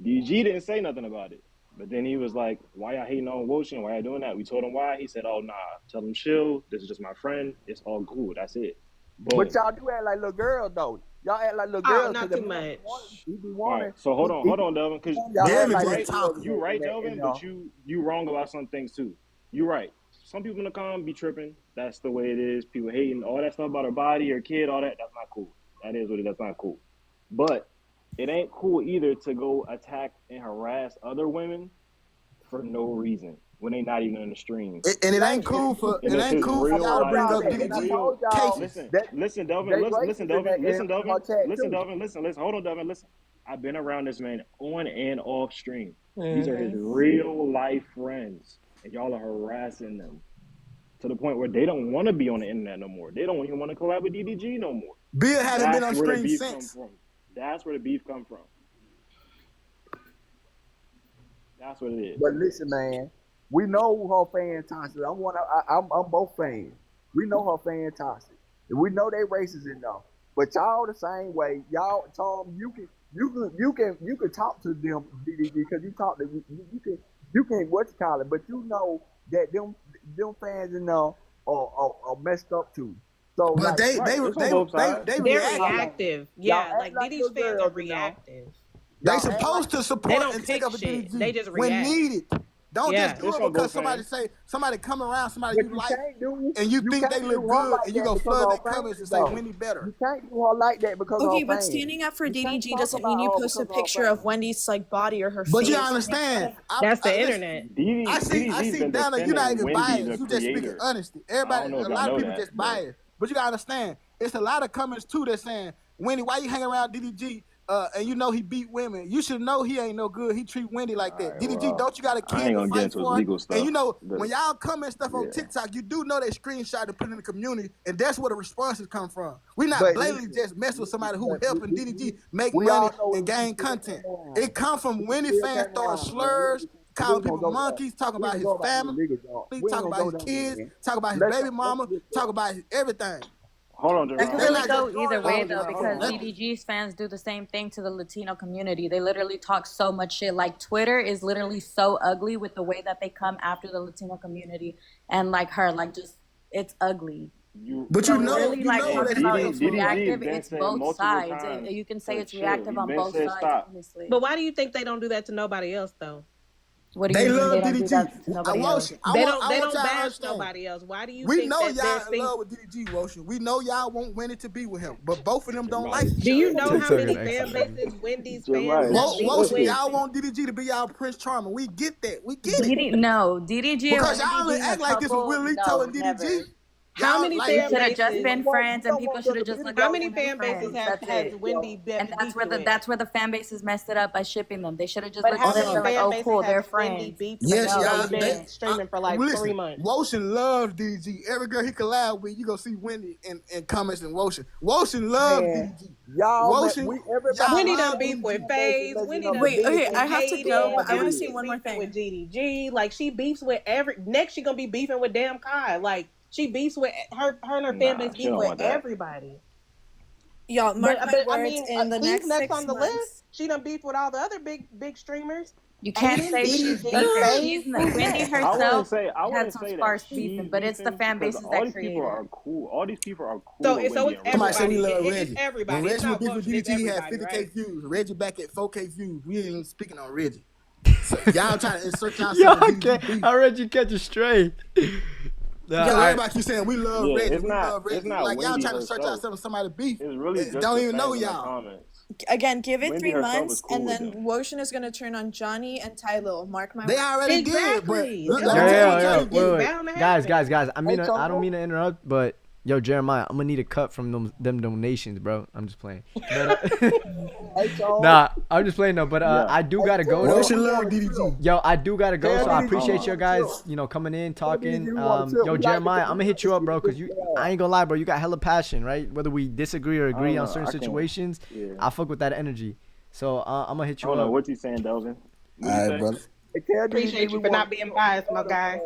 DG didn't say nothing about it. But then he was like, why y'all hating on Woshin? Why y'all doing that? We told him why. He said, oh, nah. Tell him chill. This is just my friend. It's all cool. That's it. Boom. But y'all do act like little girls, though. Y'all act like little girls. not too much. All right, so hold on, Delvin, because you right, Delvin, but you wrong about some things too. You right. Some people in the comments be tripping. That's the way it is. People hating all that stuff about her body, her kid, all that. That's not cool. That is what it is. That's not cool. But it ain't cool either to go attack and harass other women for no reason when they not even in the stream. And it ain't cool for y'all to bring up DDG cases. Listen, Delvin. Listen, Delvin. Hold on, Delvin. Listen. I've been around this man on and off stream. These are his real life friends, and y'all are harassing them to the point where they don't want to be on the internet no more. They don't even want to collab with DDG no more. Bill hasn't been on stream since. That's where the beef come from. That's what it is. But listen, man, we know her fan toxic. I'm both fans. We know her fan toxic. And we know they racist enough. But y'all the same way. Y'all, Tom, you can talk to them, DDG, because you talk to you can what you call it, but you know that them fans are messed up too. So but like, they're reactive. Yeah, like DD's fans are reactive. They supposed to support They don't and take pick up a shit. DDG They just when react. needed. Don't Yeah. just do it because somebody come around, somebody But you you like, can't do- and you you think they can't look do her good, like and you that go because flood of their her comments and fans, say though. Wendy better. You can't do her like that because Okay, of but her fans. standing up for You can't DDG talk doesn't about mean you her post a because of her picture fans. of Wendy's like body or her But face. you understand? That's the listen, internet. I see Donna, you're not even biased. You just speaking honesty. Everybody, know if a y'all lot of know people that, just but- biased. But you gotta understand, it's a lot of comments too that saying, Wendy, why you hang around DDG? And you know he beat women. You should know he ain't no good. He treat Wendy like that. DDG, don't you got a I kid ain't to gonna get fight into his for? legal stuff, And you know, but- when y'all comment stuff on TikTok, you do know they screenshot and put it in the community, and that's where the responses come from. We not But blatantly listen, just mess with somebody who helping DDG make we all money know and gain content. It come from Wendy fans throwing slurs, calling people monkeys, talking about his family, talking about his kids, talking about his baby mama, talking about his everything. Hold on, It Jermaine. can They're really not go just either throwing way it though, out. because DDG's fans do the same thing to the Latino community. They literally talk so much shit. Like Twitter is literally so ugly with the way that they come after the Latino community and like her, like just it's ugly. But So you know, really, you like know talking that about he it's been reactive. been It's said both multiple sides. times You can say to it's chill. reactive He on been both said sides. stop. Honestly. But why do you think they don't do that to nobody else though? What do you They mean love they don't do DDG. that to nobody else? They don't y'all bash understand. nobody else. Why do you We think know that they're y'all in love with DDG, Woshin. We know y'all want Wendy to be with him, but both of them don't like each Do other. you know how many fan bases Wendy's fans have beef Woshin, with? y'all want DDG to be y'all Prince Charmer. We get that. We get it. No, DDG Because and y'all Wendy being act a like this with couple, Willito no, and DDG. never. How Y'all many like- fan Should have just bases? been friends, and people should have just looked How at many them as fan bases friends. has That's has it. Wendy And that's where the fan bases messed it up by shipping them. They should have just But looked how at them many and been like, fan oh bases cool, they're has Wendy friends. beefed Yes, with? y'all. He's been streaming for like listen, 3 months. Woshin loves DDG. Every girl he collab with, you gonna see Wendy in comments and Woshin. Woshin loves DDG. Y'all, Woshin, y'all Wendy love done beef DDG. with FaZe. Wendy done Wait, beef okay, with I have to go, but I want to say Hayden. one more Beefing thing. with GDG. Like she beefs with next she gonna be beefing with damn Kai. Like she beefs with her and her fan base she beef don't with want that. everybody. Y'all, mark my I words, mean, in the Cleve's next next 6 on the months. list. She done beefed with all the other big streamers. You can't Aiden, say she's DDG, beefing. Faye. She's Wendy I herself wouldn't had some say that sparse she's beefing, but it's the beefing, fan because bases all that these people created are it. cool. All these people are cool So with so Wendy it's and Somebody said we everybody. love It's Reggie. everybody. When It's Reggie was not beefing with bullshit. It's DDG, he had everybody, 50K right? views. Reggie back at 4K views. We ain't even speaking on Reggie. So y'all trying to insert Yo, yourself in I DDG can't. beef. I read you catch it straight. Because everybody keep saying we love Yeah, Reggie, it's we not. love It's Reggie. not Like y'all Wendy trying to insert herself. yourself in somebody's beef. It's really just Don't the even know fans in the y'all. comments. Again, give it Wendy 3 herself is months, cool and with then them. Wotion is gonna turn on Johnny and Ty Lil. Mark my They words. already did, but Exactly. let That's me what tell you, I'm Johnny saying. wait, did. wait. Bound to Guys, happen. I don't mean to interrupt, but yo, Jeremiah, I'm gonna need a cut from them donations, bro. I'm just playing. But, nah, I'm just playing though. But I do gotta go though. Wotion love DDG. Yo, I do gotta go, Tell so I DDG appreciate we you wanna guys, chill. coming in, Tell talking. DDG we wanna chill. Yo, We like Jeremiah, to I'm gonna hit you up, bro, cause I ain't gonna lie, bro. You got hella passion, right? Whether we disagree or agree on know, certain I can't- situations, yeah. I fuck with that energy. So I'm gonna hit I you don't know up. what you saying, Delvin. What you All say? right, brother. Hey, tell Appreciate DDG you we for wanna not being chill. biased, my guy.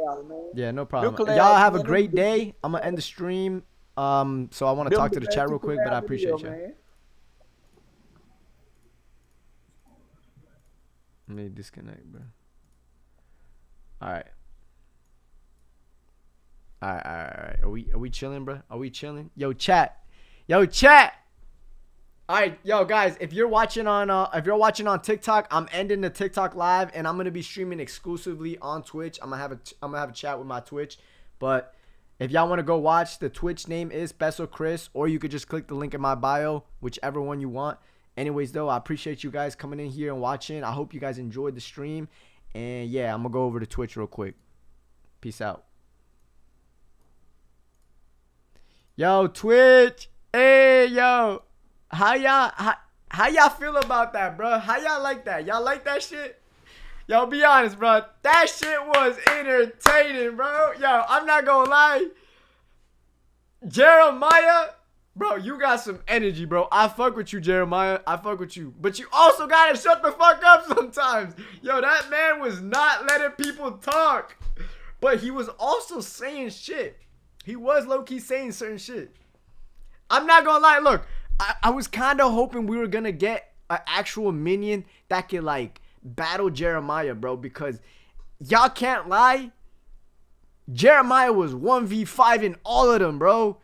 Yeah, no problem. collabs, Y'all have a man. great day. I'm gonna end the stream. So I want to Them talk to the the chat best real quick, but I collab appreciate video, you. man. Let me disconnect, bro. All right. All right. Are we chilling, bro? Are we chilling? Yo, chat. All right, yo, guys. If you're watching on TikTok, I'm ending the TikTok live, and I'm gonna be streaming exclusively on Twitch. I'm gonna have a chat with my Twitch, but if y'all want to go watch, the Twitch name is pesocris, or you could just click the link in my bio, whichever one you want. Anyways, though, I appreciate you guys coming in here and watching. I hope you guys enjoyed the stream, and yeah, I'm gonna go over to Twitch real quick. Peace out. Yo, Twitch. Hey, yo. How y'all feel about that, bro? How y'all like that? Y'all like that shit? Yo, be honest, bro. That shit was entertaining, bro. Yo, I'm not gonna lie. Jeremiah, bro, you got some energy, bro. I fuck with you, Jeremiah. I fuck with you. But you also gotta shut the fuck up sometimes. Yo, that man was not letting people talk. But he was also saying shit. He was low-key saying certain shit. I'm not gonna lie. Look, I was kind of hoping we were gonna get an actual minion that could, like, battle Jeremiah, bro, because y'all can't lie. Jeremiah was 1v5 in all of them, bro.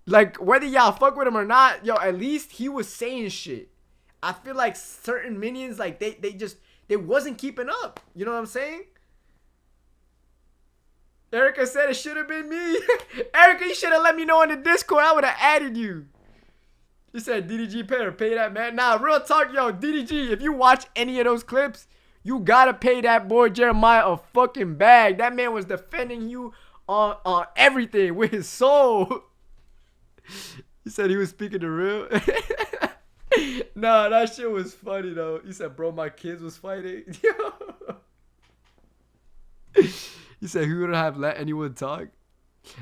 Like, whether y'all fuck with him or not, yo, at least he was saying shit. I feel like certain minions, like, they wasn't keeping up. You know what I'm saying? Erica said it should have been me. Erica, you should have let me know in the Discord. I would have added you. She said, DDG pay that man. Nah, real talk, yo, DDG, if you watch any of those clips, you gotta pay that boy Jeremiah a fucking bag. That man was defending you on everything with his soul. He said he was speaking the real. Nah, that shit was funny though. He said, bro, my kids was fighting. He said he wouldn't have let anyone talk.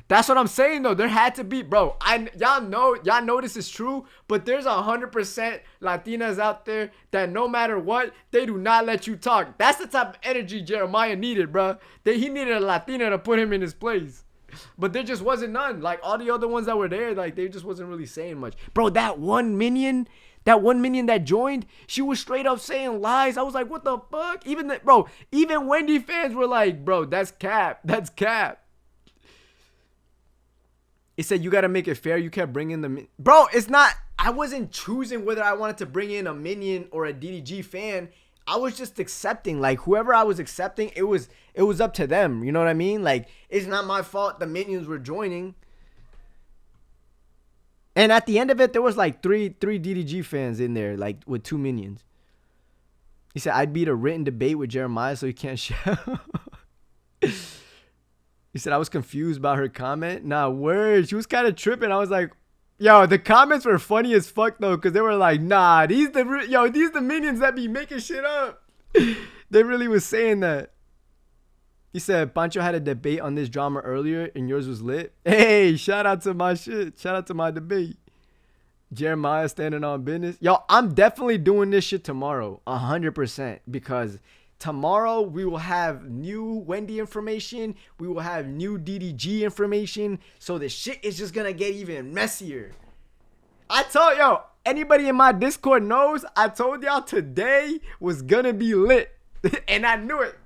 That's what I'm saying though. There had to be, bro. Y'all know this is true, but there's 100% Latinas out there that no matter what, they do not let you talk. That's the type of energy Jeremiah needed, bro. He needed a Latina to put him in his place. But there just wasn't none. Like all the other ones that were there, like they just wasn't really saying much. Bro, that one minion that joined, she was straight up saying lies. I was like, what the fuck? Even Wendy fans were like, bro, that's cap. That's cap. It said you got to make it fair. You kept bringing the... Bro, it's not... I wasn't choosing whether I wanted to bring in a minion or a DDG fan. I was just accepting. Like, whoever I was accepting, it was up to them. You know what I mean? Like, it's not my fault the minions were joining. And at the end of it, there was like three DDG fans in there, like, with 2 minions. He said, I'd beat a written debate with Jeremiah, so he can't shout. He said, I was confused about her comment. Nah, word. She was kind of tripping. I was like, yo, the comments were funny as fuck, though, because they were like, nah, these the minions that be making shit up. They really was saying that. He said, Pancho had a debate on this drama earlier, and yours was lit. Hey, shout out to my shit. Shout out to my debate. Jeremiah standing on business. Yo, I'm definitely doing this shit tomorrow. 100%. Because... tomorrow, we will have new Wendy information. We will have new DDG information. So the shit is just going to get even messier. I told yo, anybody in my Discord knows I told y'all today was gonna be lit. And I knew it.